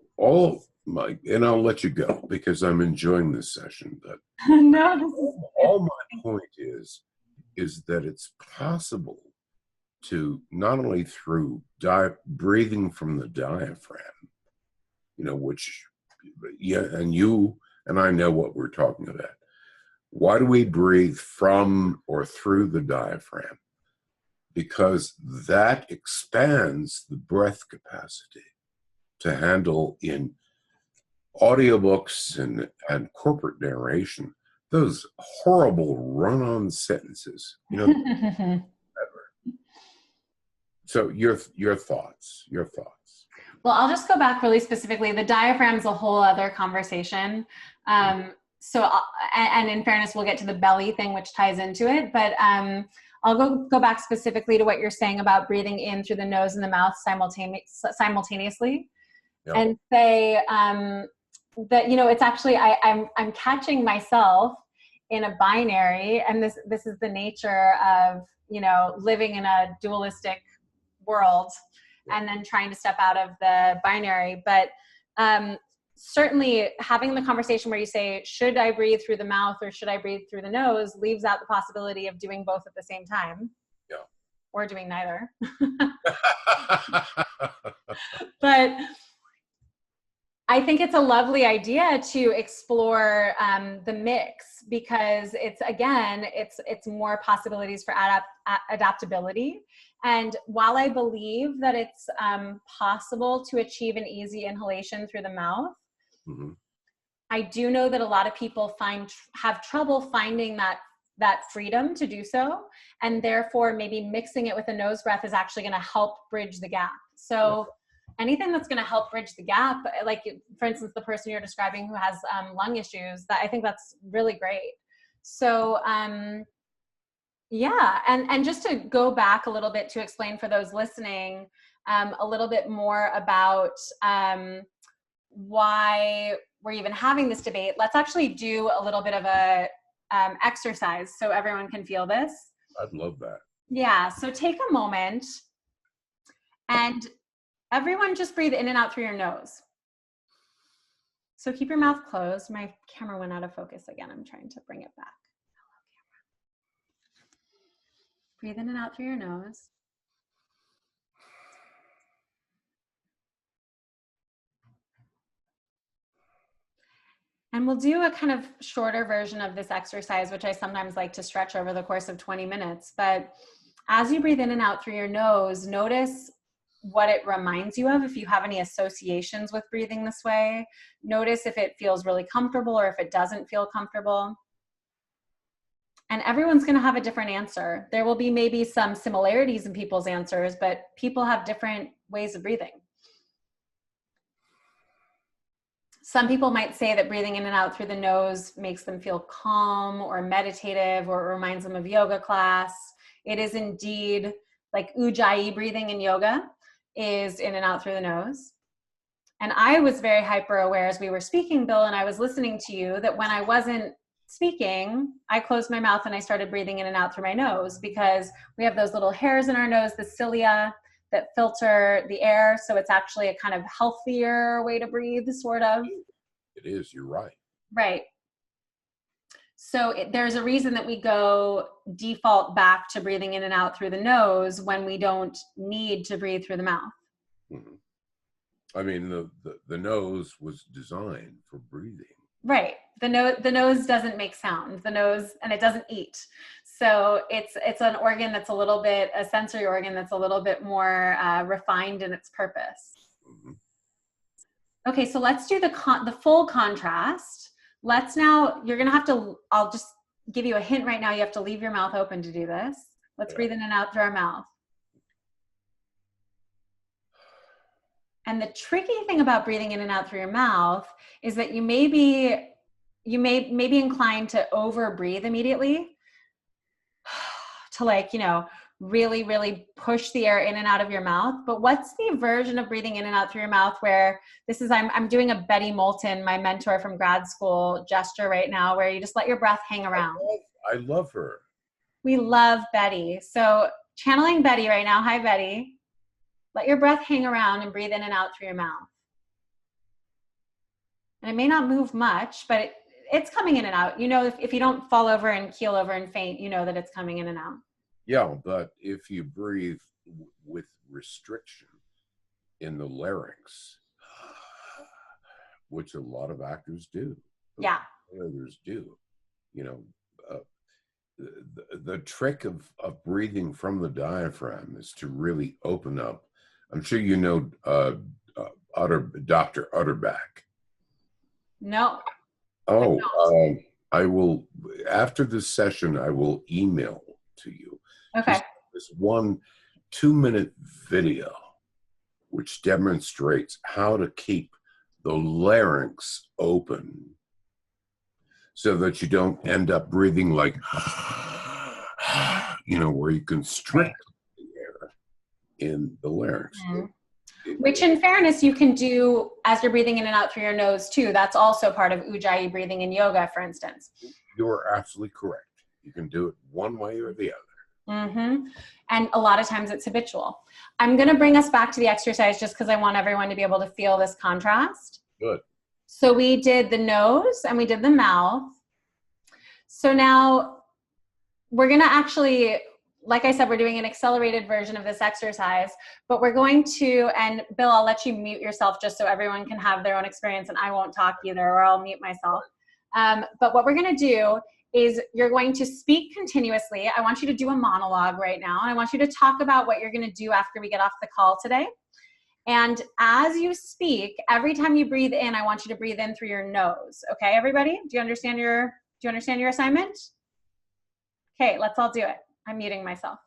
and I'll let you go because I'm enjoying this session, but No, all my point is that it's possible to not only through breathing from the diaphragm, which, and you and I know what we're talking about. Why do we breathe from or through the diaphragm? Because that expands the breath capacity to handle in audiobooks and corporate narration those horrible run-on sentences. So your thoughts. Well, I'll just go back really specifically. The diaphragm's a whole other conversation. And in fairness, we'll get to the belly thing, which ties into it. But I'll go back specifically to what you're saying about breathing in through the nose and the mouth simultaneously, and say that it's actually I'm catching myself in a binary, and this is the nature of living in a dualistic world, and then trying to step out of the binary. But certainly having the conversation where you say, should I breathe through the mouth or should I breathe through the nose, leaves out the possibility of doing both at the same time. Yeah. Or doing neither. But I think it's a lovely idea to explore the mix, because it's more possibilities for adaptability. And while I believe that it's possible to achieve an easy inhalation through the mouth, mm-hmm. I do know that a lot of people have trouble finding that freedom to do so, and therefore maybe mixing it with a nose breath is actually going to help bridge the gap. So anything that's going to help bridge the gap, like for instance, the person you're describing who has lung issues, I think that's really great. So and just to go back a little bit to explain for those listening a little bit more about why we're even having this debate, let's actually do a little bit of a exercise so everyone can feel this. I'd love that. Yeah, so take a moment and everyone just breathe in and out through your nose. So keep your mouth closed. My camera went out of focus again. I'm trying to bring it back. Breathe in and out through your nose. And we'll do a kind of shorter version of this exercise, which I sometimes like to stretch over the course of 20 minutes. But as you breathe in and out through your nose, notice what it reminds you of. If you have any associations with breathing this way, notice if it feels really comfortable or if it doesn't feel comfortable. And everyone's going to have a different answer. There will be maybe some similarities in people's answers, but people have different ways of breathing. Some people might say that breathing in and out through the nose makes them feel calm or meditative, or it reminds them of yoga class. It is indeed like Ujjayi breathing in yoga is in and out through the nose. And I was very hyper aware as we were speaking, Bill, and I was listening to you, that when I wasn't speaking, I closed my mouth and I started breathing in and out through my nose, because we have those little hairs in our nose, the cilia, that filter the air. So it's actually a kind of healthier way to breathe, sort of. It is, you're right. Right. So there's a reason that we go default back to breathing in and out through the nose when we don't need to breathe through the mouth. Mm-hmm. I mean, the nose was designed for breathing. Right. The nose doesn't make sound. The nose, and it doesn't eat. So it's an organ that's a sensory organ that's a little bit more refined in its purpose. Mm-hmm. Okay, so let's do the full contrast. Let's now, you're gonna have to, I'll just give you a hint right now. You have to leave your mouth open to do this. Let's breathe in and out through our mouth. And the tricky thing about breathing in and out through your mouth is that you may be inclined to over breathe immediately, to like, really, really push the air in and out of your mouth. But what's the version of breathing in and out through your mouth where this is, I'm doing a Betty Moulton, my mentor from grad school, gesture right now, where you just let your breath hang around. I love her. We love Betty. So channeling Betty right now. Hi, Betty. Let your breath hang around and breathe in and out through your mouth. And it may not move much, but it's coming in and out. If you don't fall over and keel over and faint, you know that it's coming in and out. Yeah, but if you breathe with restriction in the larynx, which a lot of actors do, yeah, others do, the trick of breathing from the diaphragm is to really open up. I'm sure you know Dr. Utterback. No. Oh, I will, after this session, I will email to you. Okay. This 1 2-minute video which demonstrates how to keep the larynx open so that you don't end up breathing like, where you constrict the air in the larynx. Mm-hmm. Which in fairness, you can do as you're breathing in and out through your nose too. That's also part of Ujjayi breathing in yoga, for instance. You're absolutely correct. You can do it one way or the other. Mm-hmm. And a lot of times it's habitual. I'm going to bring us back to the exercise just because I want everyone to be able to feel this contrast. Good. So we did the nose and we did the mouth. So now we're going to actually, like I said, we're doing an accelerated version of this exercise, but we're going to, and Bill, I'll let you mute yourself just so everyone can have their own experience and I won't talk either, or I'll mute myself. But what we're going to do is you're going to speak continuously. I want you to do a monologue right now. And I want you to talk about what you're going to do after we get off the call today. And as you speak, every time you breathe in, I want you to breathe in through your nose. Okay, everybody? Do you understand your assignment? Okay, let's all do it. I'm muting myself.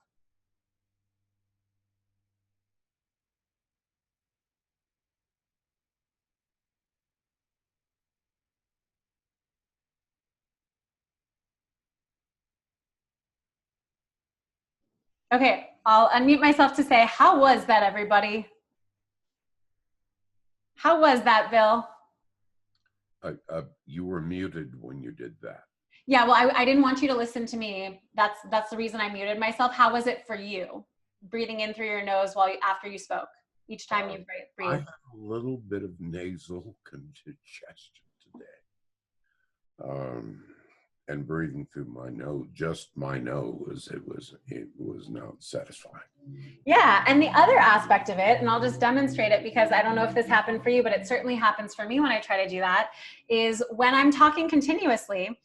Okay, I'll unmute myself to say, how was that, everybody? How was that, Bill? You were muted when you did that. Yeah, well, I didn't want you to listen to me. That's the reason I muted myself. How was it for you, breathing in through your nose after you spoke, each time you breathe? I have a little bit of nasal congestion today. And breathing through my nose, just my nose, it was not satisfying. Yeah, and the other aspect of it, and I'll just demonstrate it because I don't know if this happened for you, but it certainly happens for me when I try to do that, is when I'm talking continuously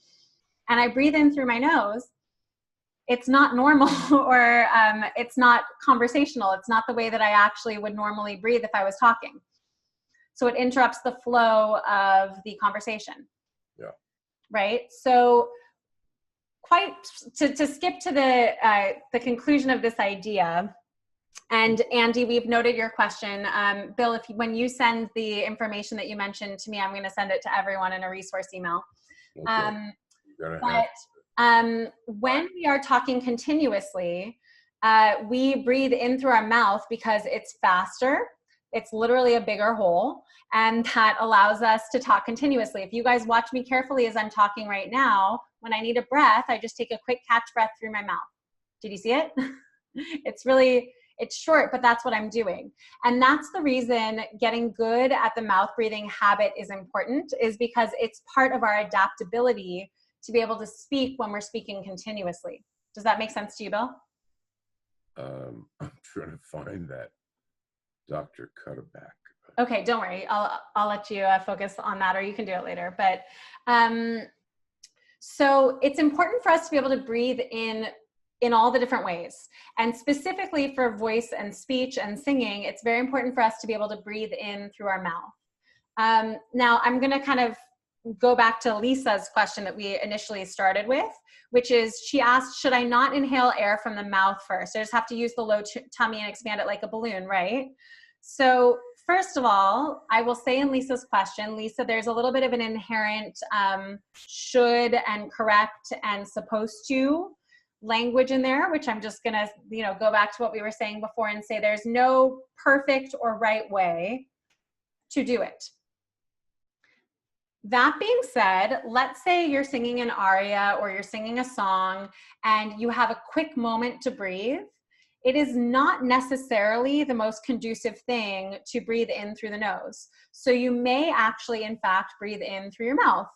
and I breathe in through my nose, it's not normal or it's not conversational. It's not the way that I actually would normally breathe if I was talking. So it interrupts the flow of the conversation. Yeah. Right? So to skip to the conclusion of this idea, and Andy, we've noted your question. Bill, when you send the information that you mentioned to me, I'm going to send it to everyone in a resource email. Okay. When we are talking continuously, we breathe in through our mouth because it's faster. It's literally a bigger hole, and that allows us to talk continuously. If you guys watch me carefully as I'm talking right now, when I need a breath, I just take a quick catch breath through my mouth. Did you see it? It's short, but that's what I'm doing. And that's the reason getting good at the mouth breathing habit is important, is because it's part of our adaptability to be able to speak when we're speaking continuously. Does that make sense to you, Bill? I'm trying to find that Dr. Cutterback. Okay, don't worry. I'll let you focus on that, or you can do it later. But so it's important for us to be able to breathe in all the different ways. And specifically for voice and speech and singing, it's very important for us to be able to breathe in through our mouth. Now I'm going to kind of go back to Lisa's question that we initially started with, which is she asked, should I not inhale air from the mouth first? I just have to use the low tummy and expand it like a balloon, right? So first of all, I will say in Lisa's question, Lisa, there's a little bit of an inherent should and correct and supposed to language in there, which I'm just gonna, go back to what we were saying before and say there's no perfect or right way to do it. That being said, let's say you're singing an aria or you're singing a song and you have a quick moment to breathe. It is not necessarily the most conducive thing to breathe in through the nose. So you may actually, in fact, breathe in through your mouth.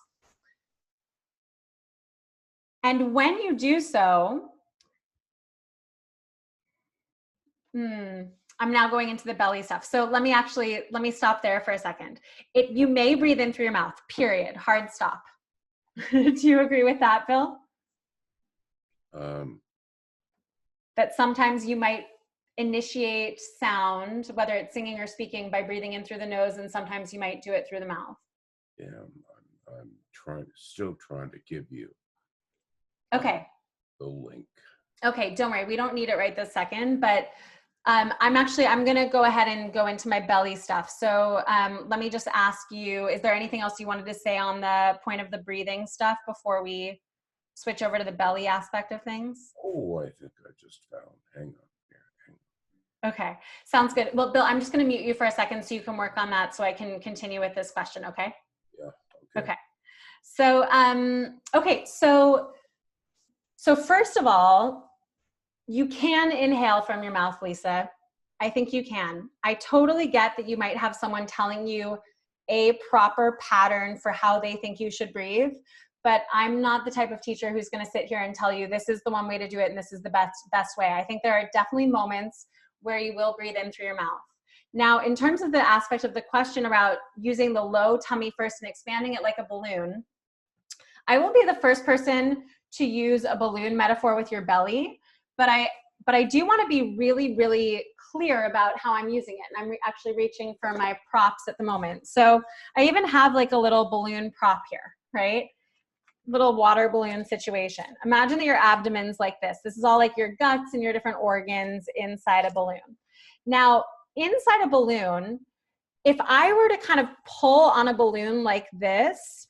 And when you do so, I'm now going into the belly stuff. So let me stop there for a second. You may breathe in through your mouth, period, hard stop. Do you agree with that, Bill? That sometimes you might initiate sound, whether it's singing or speaking, by breathing in through the nose, and sometimes you might do it through the mouth. Yeah, I'm still trying to give you the link. Okay, don't worry, we don't need it right this second, but I'm gonna go ahead and go into my belly stuff. So let me just ask you, is there anything else you wanted to say on the point of the breathing stuff before we switch over to the belly aspect of things? Oh, I think I just found, hang on here. Okay, sounds good. Well, Bill, I'm just gonna mute you for a second so you can work on that so I can continue with this question, okay? Yeah, okay. Okay, so first of all, you can inhale from your mouth, Lisa. I think you can. I totally get that you might have someone telling you a proper pattern for how they think you should breathe, but I'm not the type of teacher who's going to sit here and tell you this is the one way to do it and this is the best way. I think there are definitely moments where you will breathe in through your mouth. Now, in terms of the aspect of the question about using the low tummy first and expanding it like a balloon, I will be the first person to use a balloon metaphor with your belly, but I do want to be really, really clear about how I'm using it. And I'm actually reaching for my props at the moment. So I even have like a little balloon prop here, right? Little water balloon situation. Imagine that your abdomen's like this. This is all like your guts and your different organs inside a balloon. Now, inside a balloon, if I were to kind of pull on a balloon like this,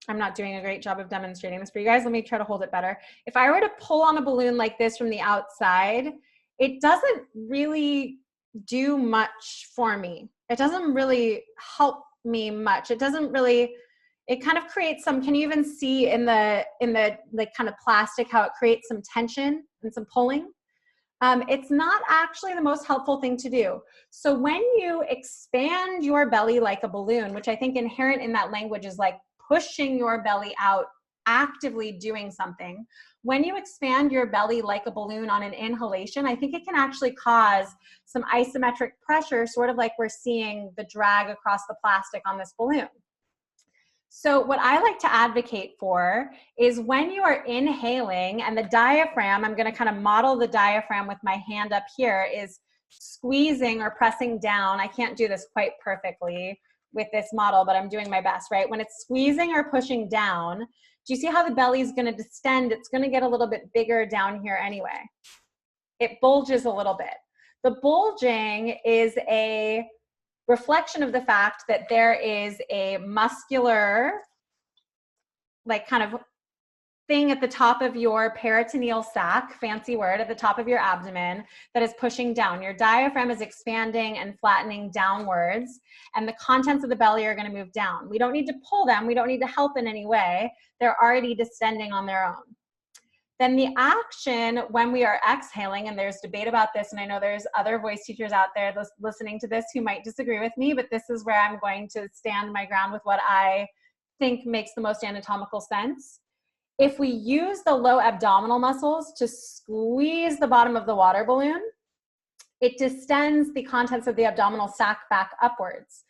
I'm not doing a great job of demonstrating this for you guys. Let me try to hold it better. If I were to pull on a balloon like this from the outside, it doesn't really do much for me. It doesn't really help me much. It kind of creates some, can you even see in the like kind of plastic how it creates some tension and some pulling? It's not actually the most helpful thing to do. So when you expand your belly like a balloon, which I think inherent in that language is like pushing your belly out, actively doing something. When you expand your belly like a balloon on an inhalation, I think it can actually cause some isometric pressure, sort of like we're seeing the drag across the plastic on this balloon. So what I like to advocate for is when you are inhaling and the diaphragm, I'm going to kind of model the diaphragm with my hand up here, is squeezing or pressing down. I can't do this quite perfectly with this model, but I'm doing my best, right? When it's squeezing or pushing down, do you see how the belly is going to distend? It's going to get a little bit bigger down here anyway. It bulges a little bit. The bulging is a reflection of the fact that there is a muscular, like kind of thing at the top of your peritoneal sac, fancy word, at the top of your abdomen that is pushing down. Your diaphragm is expanding and flattening downwards, and the contents of the belly are going to move down. We don't need to pull them. We don't need to help in any way. They're already distending on their own. Then the action when we are exhaling, and there's debate about this, and I know there's other voice teachers out there listening to this who might disagree with me, but this is where I'm going to stand my ground with what I think makes the most anatomical sense. If we use the low abdominal muscles to squeeze the bottom of the water balloon, it distends the contents of the abdominal sac back upwards.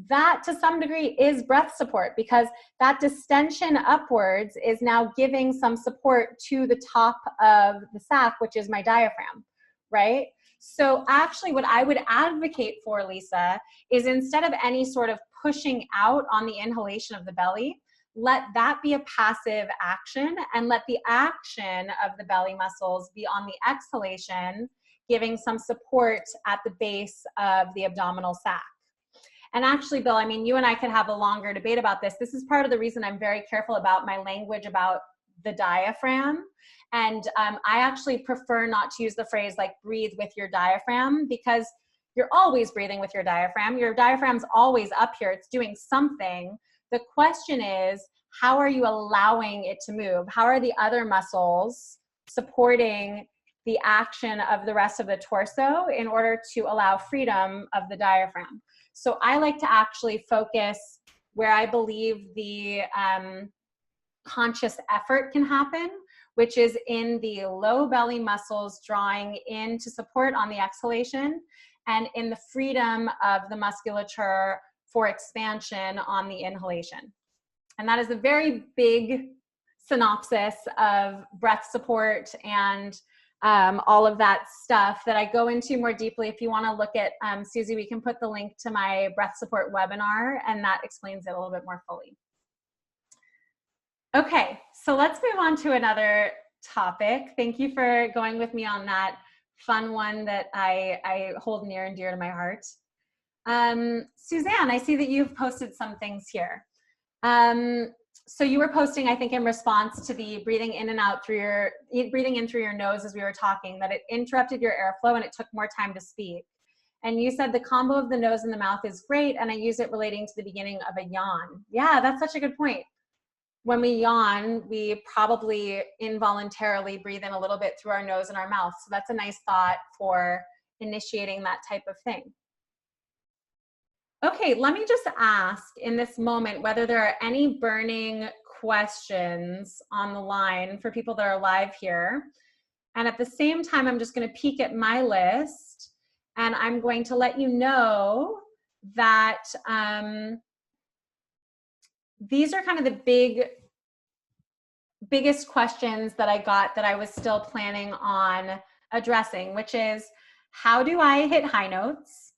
That, to some degree, is breath support, because that distension upwards is now giving some support to the top of the sac, which is my diaphragm. right? So actually what I would advocate for, Lisa, is instead of any sort of pushing out on the inhalation of the belly, let that be a passive action, and let the action of the belly muscles be on the exhalation, giving some support at the base of the abdominal sac. And actually, Bill, I mean, you and I could have a longer debate about this. This is part of the reason I'm very careful about my language about the diaphragm. And I actually prefer not to use the phrase like breathe with your diaphragm, because you're always breathing with your diaphragm. Your diaphragm's always up here. It's doing something. The question is, how are you allowing it to move? How are the other muscles supporting the action of the rest of the torso in order to allow freedom of the diaphragm? So I like to actually focus where I believe the conscious effort can happen, which is in the low belly muscles drawing in to support on the exhalation, and in the freedom of the musculature for expansion on the inhalation. And that is a very big synopsis of breath support and all of that stuff that I go into more deeply. If you want to look at, Susie, we can put the link to my breath support webinar, and that explains it a little bit more fully. Okay, so let's move on to another topic. Thank you for going with me on that fun one that I hold near and dear to my heart. Suzanne, I see that you've posted some things here. So you were posting, I think, in response to the breathing in and out through your, breathing in through your nose as we were talking, that it interrupted your airflow and it took more time to speak. And you said the combo of the nose and the mouth is great, and I use it relating to the beginning of a yawn. Yeah, that's such a good point. When we yawn, we probably involuntarily breathe in a little bit through our nose and our mouth. So that's a nice thought for initiating that type of thing. Okay, let me just ask in this moment whether there are any burning questions on the line for people that are live here. And at the same time, I'm just going to peek at my list, and I'm going to let you know that these are kind of the biggest questions that I got that I was still planning on addressing, which is, how do I hit high notes?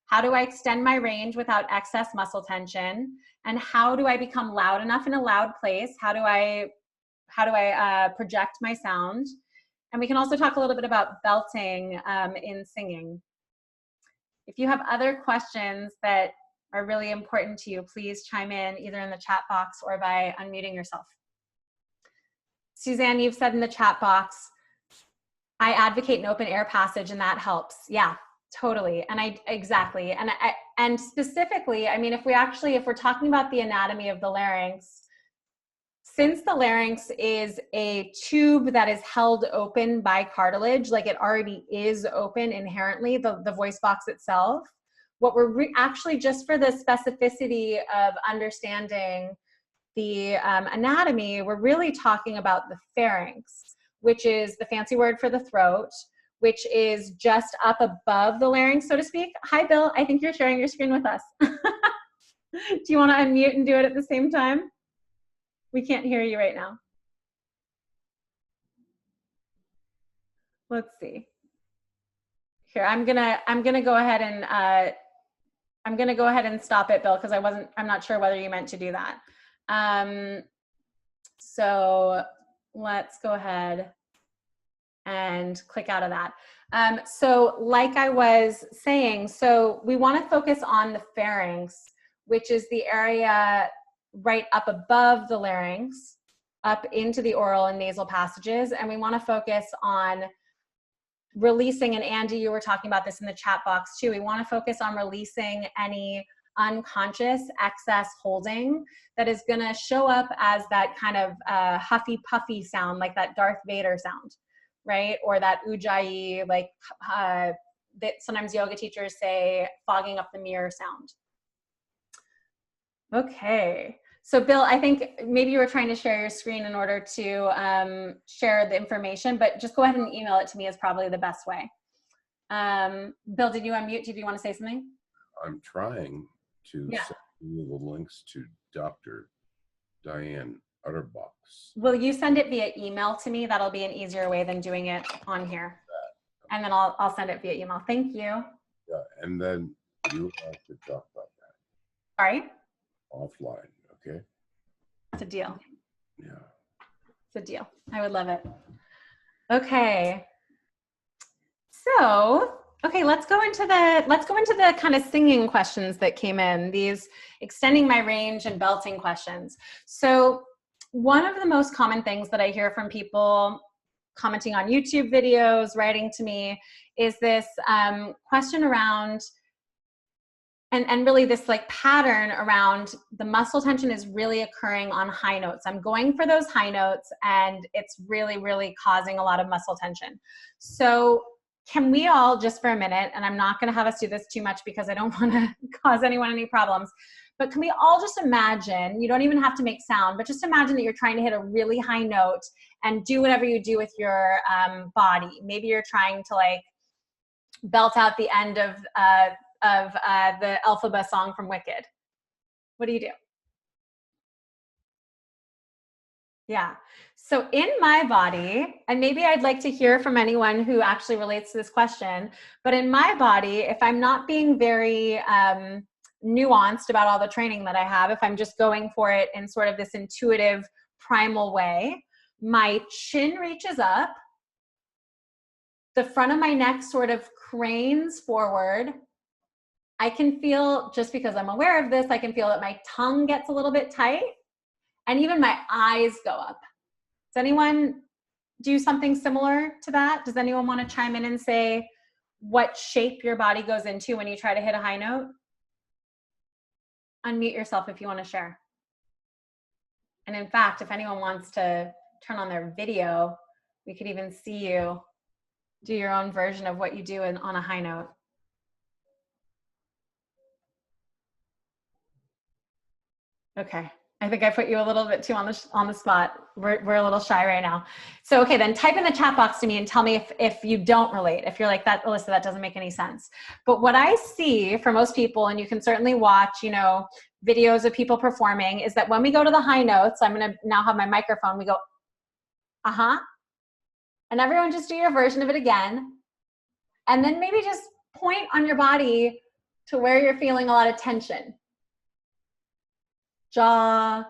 How do I extend my range without excess muscle tension? And how do I become loud enough in a loud place? How do I project my sound? And we can also talk a little bit about belting in singing. If you have other questions that are really important to you, please chime in either in the chat box or by unmuting yourself. Suzanne, you've said in the chat box, I advocate an open air passage and that helps. Yeah, totally. And exactly. And specifically, I mean, if we're talking about the anatomy of the larynx, since the larynx is a tube that is held open by cartilage, like it already is open inherently, the voice box itself, what we're actually, just for the specificity of understanding the anatomy, we're really talking about the pharynx, which is the fancy word for the throat, which is just up above the larynx, so to speak. Hi, Bill. I think you're sharing your screen with us. Do you want to unmute and do it at the same time? We can't hear you right now. Let's see. Here, I'm gonna go ahead and stop it, Bill, because I'm not sure whether you meant to do that. So let's go ahead and click out of that. So like I was saying, so we want to focus on the pharynx, which is the area right up above the larynx, up into the oral and nasal passages. And we want to focus on releasing, and Andy, you were talking about this in the chat box too, we want to focus on releasing any unconscious excess holding that is going to show up as that kind of huffy puffy sound, like that Darth Vader sound, right? Or that ujjayi, like that sometimes yoga teachers say, fogging up the mirror sound. Okay, so Bill, I think maybe you were trying to share your screen in order to share the information, but just go ahead and email it to me is probably the best way. Bill, did you unmute? Did you want to say something? I'm trying to send you the links to Dr. Diane Utterbox. Will you send it via email to me? That'll be an easier way than doing it on here. And then I'll send it via email. Thank you. Yeah, and then you have to talk about that. Sorry? Offline, okay? It's a deal. Yeah. It's a deal. I would love it. Okay. So, okay, let's go into the kind of singing questions that came in, these extending my range and belting questions. So, one of the most common things that I hear from people commenting on YouTube videos, writing to me, is this question around, and really this like pattern around the muscle tension is really occurring on high notes. I'm going for those high notes and it's really, really causing a lot of muscle tension. So can we all, just for a minute, and I'm not gonna have us do this too much because I don't wanna cause anyone any problems, but can we all just imagine, you don't even have to make sound, but just imagine that you're trying to hit a really high note and do whatever you do with your body. Maybe you're trying to like belt out the end of the Elphaba song from Wicked. What do you do? Yeah. So in my body, and maybe I'd like to hear from anyone who actually relates to this question, but in my body, if I'm not being very nuanced about all the training that I have, if I'm just going for it in sort of this intuitive, primal way, my chin reaches up, the front of my neck sort of cranes forward. I can feel, just because I'm aware of this, I can feel that my tongue gets a little bit tight and even my eyes go up. Does anyone do something similar to that? Does anyone want to chime in and say what shape your body goes into when you try to hit a high note? Unmute yourself if you want to share. And in fact, if anyone wants to turn on their video, we could even see you do your own version of what you do on a high note. Okay, I think I put you a little bit too on the spot. We're a little shy right now. So okay, then type in the chat box to me and tell me if you don't relate, if you're like that, Elissa, that doesn't make any sense. But what I see for most people, and you can certainly watch, you know, videos of people performing, is that when we go to the high notes, I'm gonna now have my microphone, we go, uh-huh. And everyone just do your version of it again. And then maybe just point on your body to where you're feeling a lot of tension. Jaw,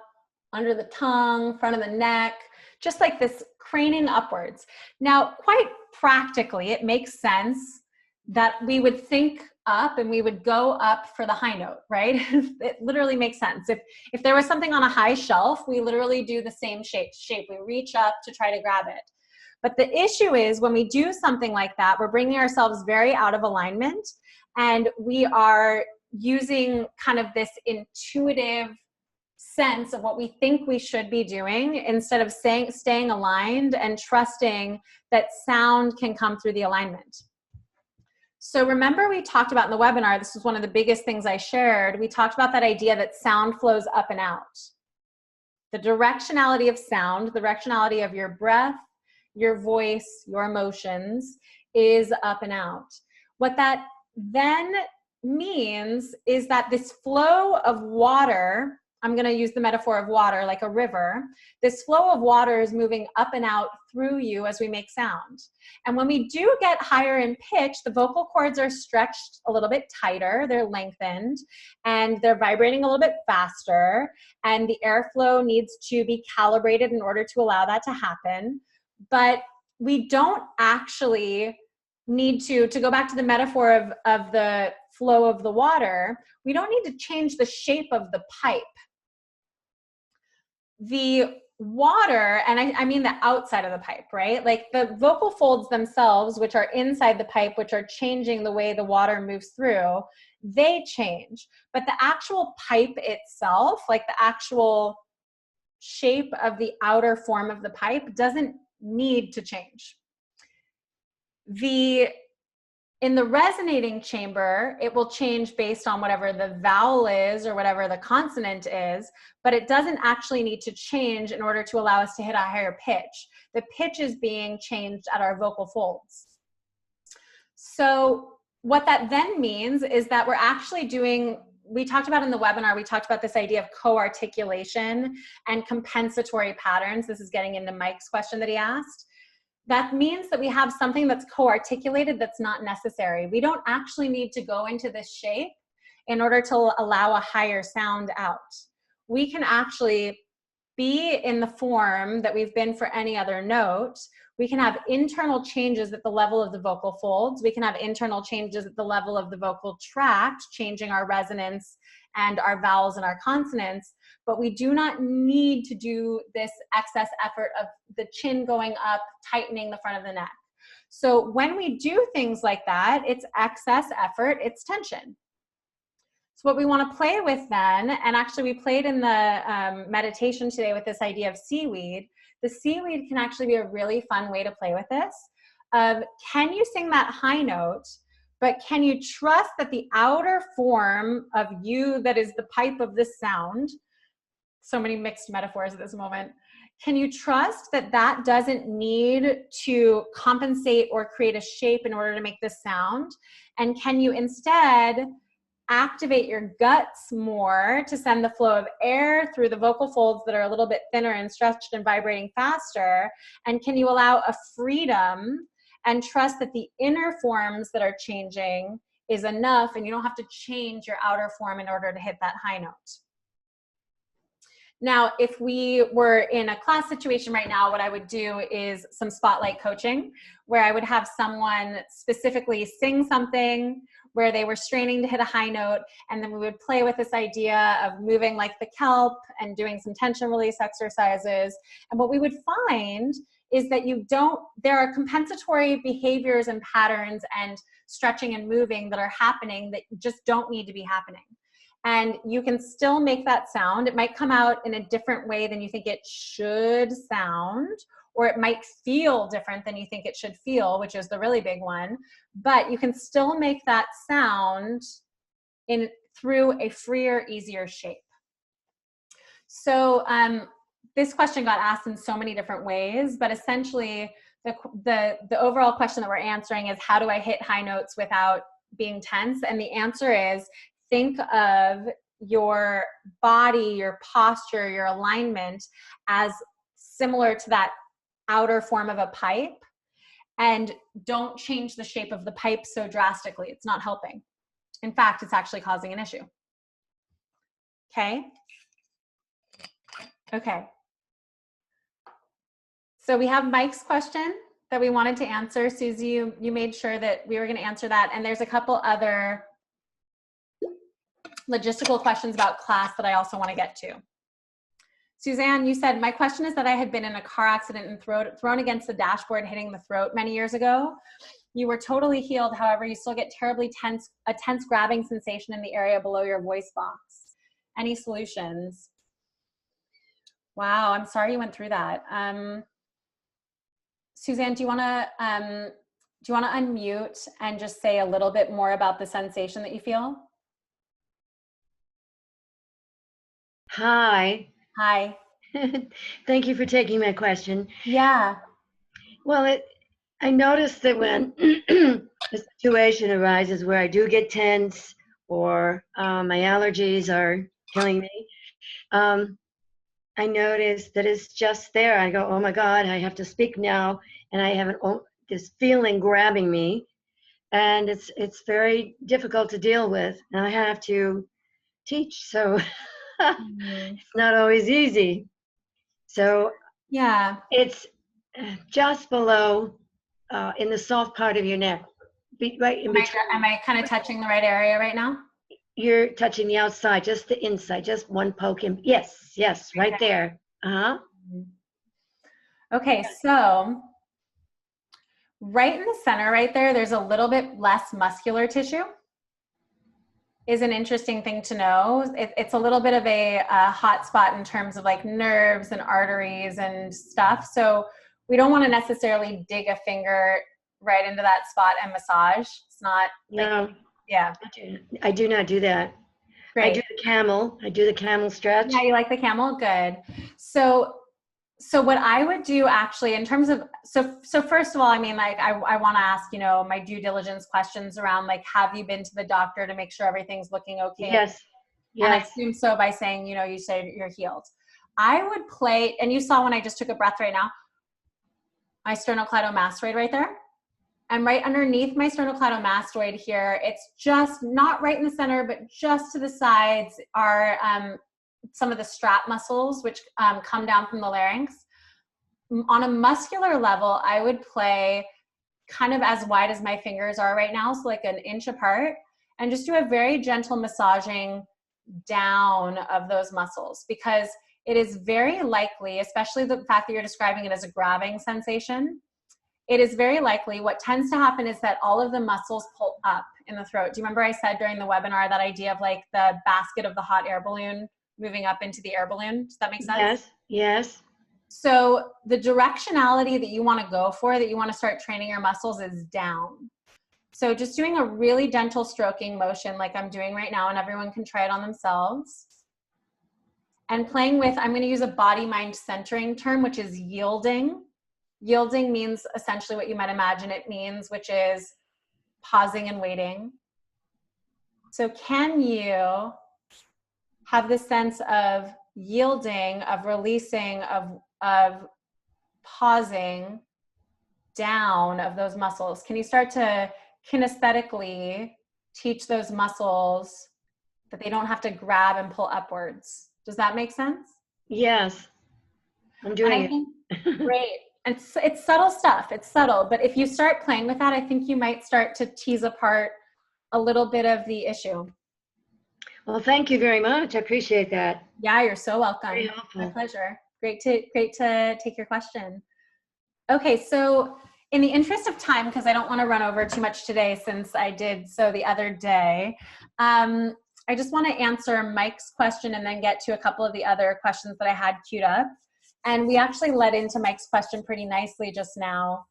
under the tongue, front of the neck, just like this craning upwards. Now, quite practically, it makes sense that we would think up and we would go up for the high note, right? It literally makes sense. If there was something on a high shelf, we literally do the same shape. We reach up to try to grab it. But the issue is when we do something like that, we're bringing ourselves very out of alignment and we are using kind of this intuitive sense of what we think we should be doing instead of staying aligned and trusting that sound can come through the alignment. So remember we talked about in the webinar, this was one of the biggest things I shared, we talked about that idea that sound flows up and out. The directionality of sound, the directionality of your breath, your voice, your emotions is up and out. What that then means is that this flow of water, I'm going to use the metaphor of water like a river. This flow of water is moving up and out through you as we make sound. And when we do get higher in pitch, the vocal cords are stretched a little bit tighter, they're lengthened, and they're vibrating a little bit faster, and the airflow needs to be calibrated in order to allow that to happen. But we don't actually need to go back to the metaphor of the flow of the water, we don't need to change the shape of the pipe. The water, and I mean the outside of the pipe, right? Like the vocal folds themselves, which are inside the pipe, which are changing the way the water moves through, they change. But the actual pipe itself, like the actual shape of the outer form of the pipe, doesn't need to change. In the resonating chamber, it will change based on whatever the vowel is or whatever the consonant is, but it doesn't actually need to change in order to allow us to hit a higher pitch. The pitch is being changed at our vocal folds. So what that then means is that we're actually doing, we talked about in the webinar, we talked about this idea of co-articulation and compensatory patterns. This is getting into Mike's question that he asked. that means that we have something that's co-articulated that's not necessary. We don't actually need to go into this shape in order to allow a higher sound out. We can actually be in the form that we've been for any other note. We can have internal changes at the level of the vocal folds. We can have internal changes at the level of the vocal tract, changing our resonance and our vowels and our consonants, but we do not need to do this excess effort of the chin going up, tightening the front of the neck. So when we do things like that, it's excess effort, it's tension. So what we want to play with then, and actually we played in the meditation today with this idea of seaweed. The seaweed can actually be a really fun way to play with this. Can you sing that high note, but can you trust that the outer form of you that is the pipe of this sound, so many mixed metaphors at this moment, can you trust that that doesn't need to compensate or create a shape in order to make this sound? And can you instead activate your guts more to send the flow of air through the vocal folds that are a little bit thinner and stretched and vibrating faster? And can you allow a freedom and trust that the inner forms that are changing is enough and you don't have to change your outer form in order to hit that high note? Now, if we were in a class situation right now, what I would do is some spotlight coaching, where I would have someone specifically sing something where they were straining to hit a high note, and then we would play with this idea of moving like the kelp and doing some tension release exercises. And what we would find is that there are compensatory behaviors and patterns and stretching and moving that are happening that just don't need to be happening. And you can still make that sound. It might come out in a different way than you think it should sound, or it might feel different than you think it should feel, which is the really big one. But you can still make that sound through a freer, easier shape. So this question got asked in so many different ways, but essentially the overall question that we're answering is, how do I hit high notes without being tense? And the answer is, think of your body, your posture, your alignment as similar to that outer form of a pipe, and don't change the shape of the pipe so drastically. It's not helping. In fact, it's actually causing an issue. Okay? Okay. So we have Mike's question that we wanted to answer. Susie, you made sure that we were going to answer that. And there's a couple other logistical questions about class that I also want to get to. Suzanne, you said, my question is that I had been in a car accident and thrown against the dashboard, hitting the throat many years ago. You were totally healed. However, you still get terribly a tense grabbing sensation in the area below your voice box. Any solutions? Wow, I'm sorry you went through that. Suzanne, do you want to unmute and just say a little bit more about the sensation that you feel? Hi. Hi. Thank you for taking my question. Yeah. Well, I noticed that when a situation arises where I do get tense or my allergies are killing me, I notice that it's just there. I go, oh my God, I have to speak now, and I have this feeling grabbing me, and it's very difficult to deal with, and I have to teach, so it's not always easy. So yeah, it's just below in the soft part of your neck, right in between. Am I kind of touching the right area right now? You're touching the outside, just the inside, just one poke in. Yes, right there. Okay, so right in the center right there, there's a little bit less muscular tissue. Is an interesting thing to know. It's a little bit of a hot spot in terms of like nerves and arteries and stuff. So we don't want to necessarily dig a finger right into that spot and massage. It's not. No. Yeah. I do not do that. Great. I do the camel. I do the camel stretch. Yeah, you like the camel? Good. So what I would do actually in terms of, so first of all, I mean, like, I want to ask, my due diligence questions around, like, have you been to the doctor to make sure everything's looking okay? Yes. And I assume so by saying, you say you're healed. I would play, and you saw when I just took a breath right now, my sternocleidomastoid right there. And right underneath my sternocleidomastoid here, it's just not right in the center, but just to the sides are some of the strap muscles, which come down from the larynx. On a muscular level, I would play kind of as wide as my fingers are right now, so like an inch apart, and just do a very gentle massaging down of those muscles, because it is very likely, especially the fact that you're describing it as a grabbing sensation, it is very likely what tends to happen is that all of the muscles pull up in the throat. Do you remember I said during the webinar that idea of like the basket of the hot air balloon moving up into the air balloon? Does that make sense? Yes, yes. So the directionality that you want to go for, that you want to start training your muscles, is down. So just doing a really gentle stroking motion like I'm doing right now, and everyone can try it on themselves. And playing with, I'm going to use a body-mind centering term, which is yielding. Yielding means essentially what you might imagine it means, which is pausing and waiting. So can you have this sense of yielding, of releasing, of pausing down of those muscles? Can you start to kinesthetically teach those muscles that they don't have to grab and pull upwards? Does that make sense? Yes, I'm doing it. Great. And it's subtle stuff. It's subtle. But if you start playing with that, I think you might start to tease apart a little bit of the issue. Well, thank you very much. I appreciate that. Yeah, you're so welcome. Very helpful. My pleasure. Great to take your question. Okay, so in the interest of time, because I don't want to run over too much today since I did so the other day, I just want to answer Mike's question and then get to a couple of the other questions that I had queued up. And we actually led into Mike's question pretty nicely just now.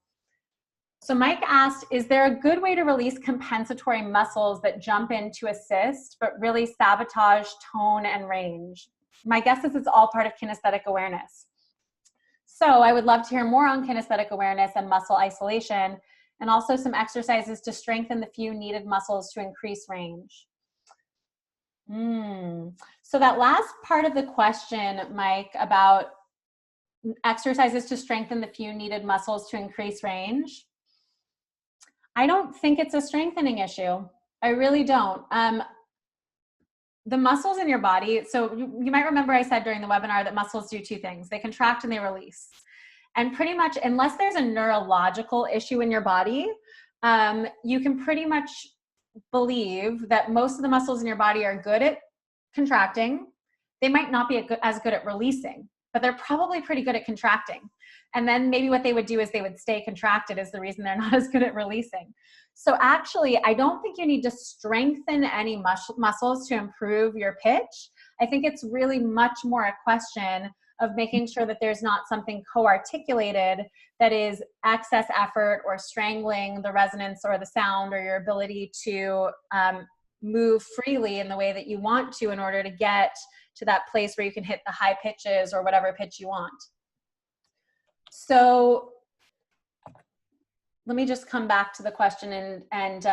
So Mike asked, is there a good way to release compensatory muscles that jump in to assist, but really sabotage tone and range? My guess is it's all part of kinesthetic awareness. So I would love to hear more on kinesthetic awareness and muscle isolation, and also some exercises to strengthen the few needed muscles to increase range. So that last part of the question, Mike, about exercises to strengthen the few needed muscles to increase range, I don't think it's a strengthening issue. I really don't. The muscles in your body, so you might remember I said during the webinar that muscles do two things. They contract and they release. And pretty much, unless there's a neurological issue in your body, you can pretty much believe that most of the muscles in your body are good at contracting. They might not be as good at releasing, but they're probably pretty good at contracting. And then maybe what they would do is they would stay contracted is the reason they're not as good at releasing. So actually, I don't think you need to strengthen any muscles to improve your pitch. I think it's really much more a question of making sure that there's not something co-articulated that is excess effort or strangling the resonance or the sound or your ability to move freely in the way that you want to in order to get to that place where you can hit the high pitches or whatever pitch you want. So let me just come back to the question and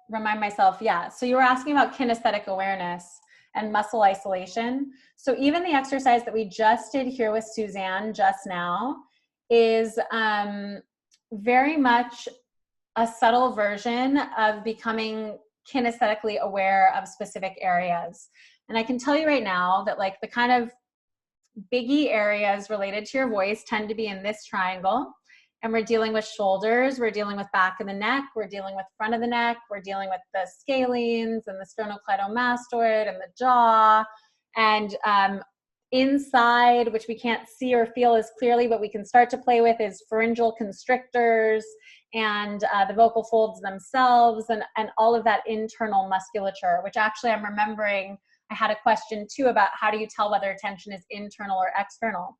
remind myself, yeah. So you were asking about kinesthetic awareness and muscle isolation. So even the exercise that we just did here with Suzanne just now is very much a subtle version of becoming kinesthetically aware of specific areas. And I can tell you right now that like the kind of biggie areas related to your voice tend to be in this triangle. And we're dealing with shoulders, we're dealing with back of the neck, we're dealing with front of the neck, we're dealing with the scalenes and the sternocleidomastoid and the jaw. And inside, which we can't see or feel as clearly, but we can start to play with, is pharyngeal constrictors and the vocal folds themselves and all of that internal musculature, which actually I'm remembering I had a question too about how do you tell whether tension is internal or external.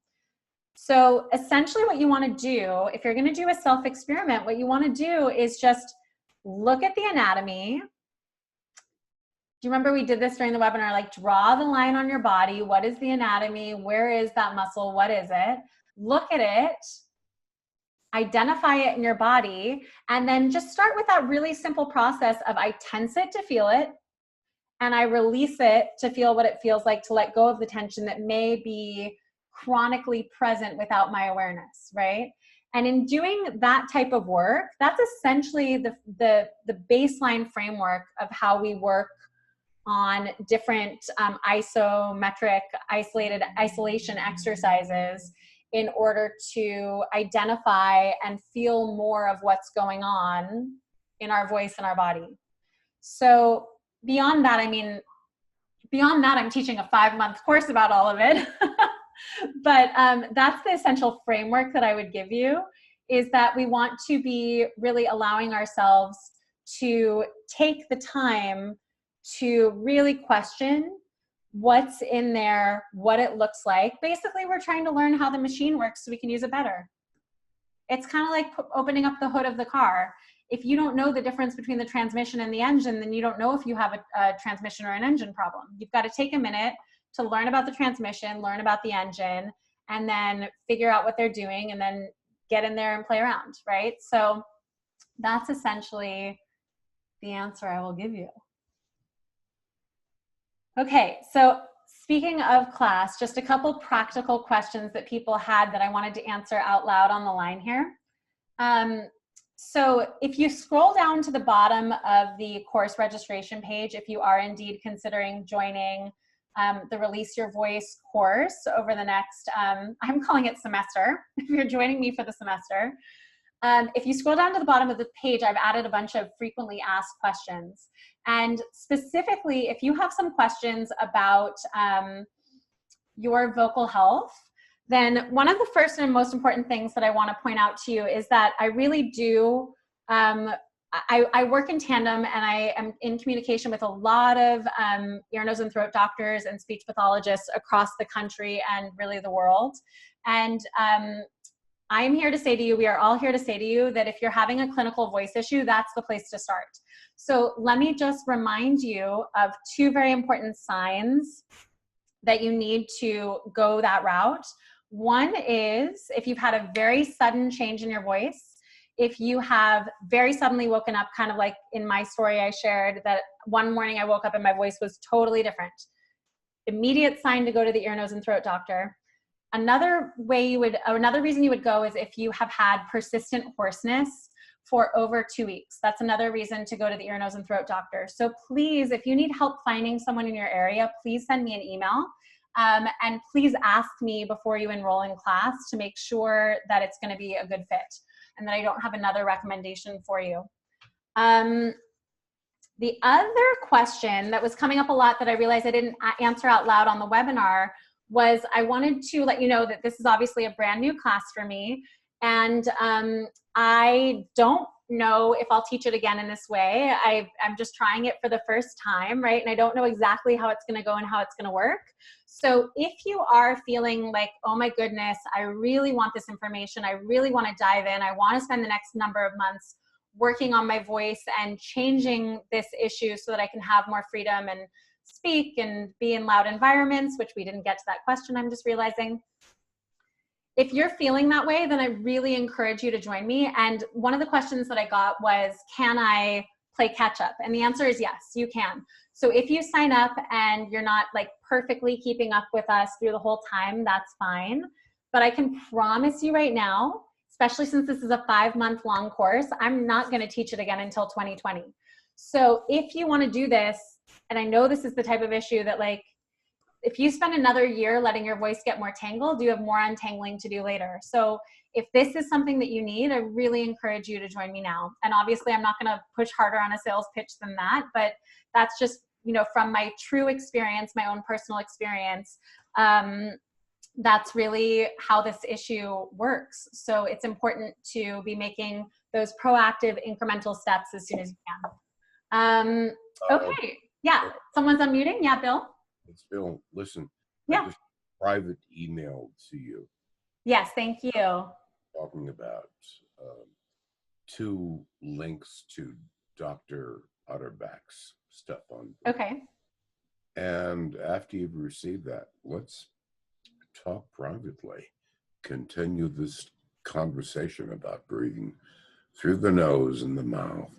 So essentially what you want to do, if you're going to do a self-experiment, what you want to do is just look at the anatomy. Do you remember we did this during the webinar? Like draw the line on your body. What is the anatomy? Where is that muscle? What is it? Look at it. Identify it in your body. And then just start with that really simple process of I tense it to feel it. And I release it to feel what it feels like to let go of the tension that may be chronically present without my awareness, right? And in doing that type of work, that's essentially the baseline framework of how we work on different isometric isolation exercises in order to identify and feel more of what's going on in our voice and our body. So beyond that, I'm teaching a 5-month course about all of it. But that's the essential framework that I would give you, is that we want to be really allowing ourselves to take the time to really question what's in there, what it looks like. Basically, we're trying to learn how the machine works so we can use it better. It's kind of like opening up the hood of the car. If you don't know the difference between the transmission and the engine, then you don't know if you have a transmission or an engine problem. You've got to take a minute to learn about the transmission, learn about the engine, and then figure out what they're doing, and then get in there and play around, right? So that's essentially the answer I will give you. Okay, so speaking of class, just a couple practical questions that people had that I wanted to answer out loud on the line here. So if you scroll down to the bottom of the course registration page, if you are indeed considering joining the Release Your Voice course over the next, I'm calling it semester, if you're joining me for the semester, if you scroll down to the bottom of the page, I've added a bunch of frequently asked questions. And specifically, if you have some questions about your vocal health, then one of the first and most important things that I want to point out to you is that I really do, I work in tandem, and I am in communication with a lot of ear, nose, and throat doctors and speech pathologists across the country and really the world. And I'm here to say to you, we are all here to say to you that if you're having a clinical voice issue, that's the place to start. So let me just remind you of 2 very important signs that you need to go that route. One is if you've had a very sudden change in your voice, if you have very suddenly woken up, kind of like in my story I shared, that one morning I woke up and my voice was totally different. Immediate sign to go to the ear, nose, and throat doctor. Another reason you would go is if you have had persistent hoarseness for over 2 weeks. That's another reason to go to the ear, nose, and throat doctor. So please, if you need help finding someone in your area, please send me an email. And please ask me before you enroll in class to make sure that it's going to be a good fit and that I don't have another recommendation for you. The other question that was coming up a lot that I realized I didn't answer out loud on the webinar was I wanted to let you know that this is obviously a brand new class for me, and I don't know if I'll teach it again in this way. I'm just trying it for the first time, right? And I don't know exactly how it's going to go and how it's going to work. So if you are feeling like, oh my goodness, I really want this information, I really want to dive in, I want to spend the next number of months working on my voice and changing this issue so that I can have more freedom and speak and be in loud environments, which we didn't get to that question, I'm just realizing. If you're feeling that way, then I really encourage you to join me. And one of the questions that I got was, can I play catch up? And the answer is yes, you can. So if you sign up and you're not like perfectly keeping up with us through the whole time, that's fine. But I can promise you right now, especially since this is a 5-month long course, I'm not going to teach it again until 2020. So if you want to do this, and I know this is the type of issue that like, if you spend another year letting your voice get more tangled, you have more untangling to do later. So if this is something that you need, I really encourage you to join me now. And obviously I'm not going to push harder on a sales pitch than that, but that's just, you know, from my true experience, my own personal experience, that's really how this issue works. So it's important to be making those proactive incremental steps as soon as you can. Okay, yeah, someone's unmuting. Yeah, Bill? It's Bill. Listen, yeah. I just private emailed to you. Yes, thank you. Talking about 2 links to Dr. Otterback's stuff on. Okay. And after you've received that, let's talk privately. Continue this conversation about breathing through the nose and the mouth.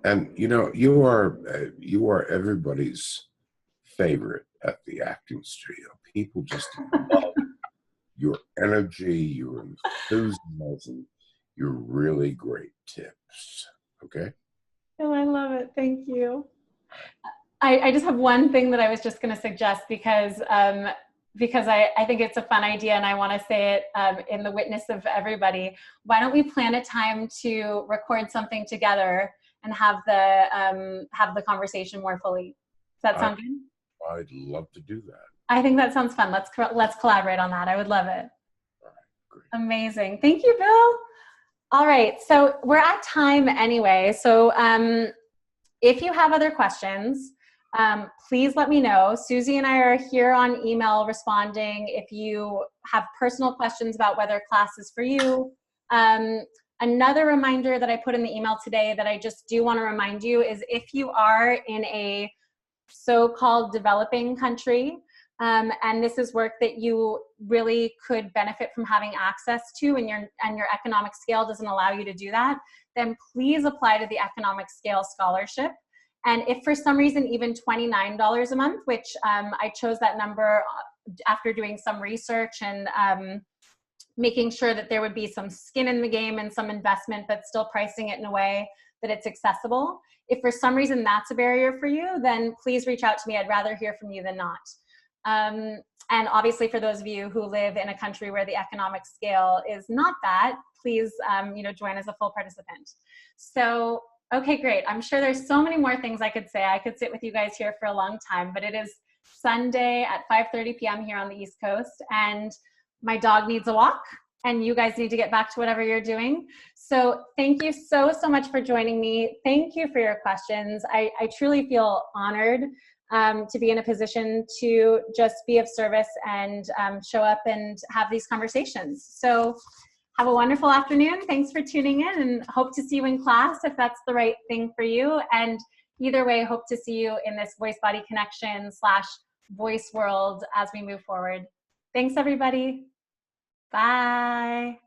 And you know, you are everybody's favorite at the acting studio. People just love your energy, your enthusiasm, your really great tips. Okay? Oh, I love it. Thank you. I just have one thing that I was just going to suggest because I think it's a fun idea and I want to say it in the witness of everybody. Why don't we plan a time to record something together and have the conversation more fully? Does that sound good? I'd love to do that. I think that sounds fun. Let's collaborate on that. I would love it. All right, great. Amazing. Thank you, Bill. All right, so we're at time anyway. So if you have other questions, please let me know. Susie and I are here on email responding if you have personal questions about whether class is for you. Another reminder that I put in the email today that I just do want to remind you is if you are in a so-called developing country, and this is work that you really could benefit from having access to and your economic scale doesn't allow you to do that, then please apply to the Economic Scale Scholarship. And if for some reason even $29 a month, which I chose that number after doing some research and making sure that there would be some skin in the game and some investment, but still pricing it in a way that it's accessible. If for some reason that's a barrier for you, then please reach out to me. I'd rather hear from you than not. And obviously for those of you who live in a country where the economic scale is not that, please join as a full participant. So, okay, great. I'm sure there's so many more things I could say. I could sit with you guys here for a long time, but it is Sunday at 5:30 p.m. here on the East Coast, and my dog needs a walk, and you guys need to get back to whatever you're doing. So thank you so much for joining me. Thank you for your questions. I truly feel honored to be in a position to just be of service and show up and have these conversations. So have a wonderful afternoon. Thanks for tuning in and hope to see you in class if that's the right thing for you. And either way, hope to see you in this voice-body connection / voice world as we move forward. Thanks, everybody. Bye.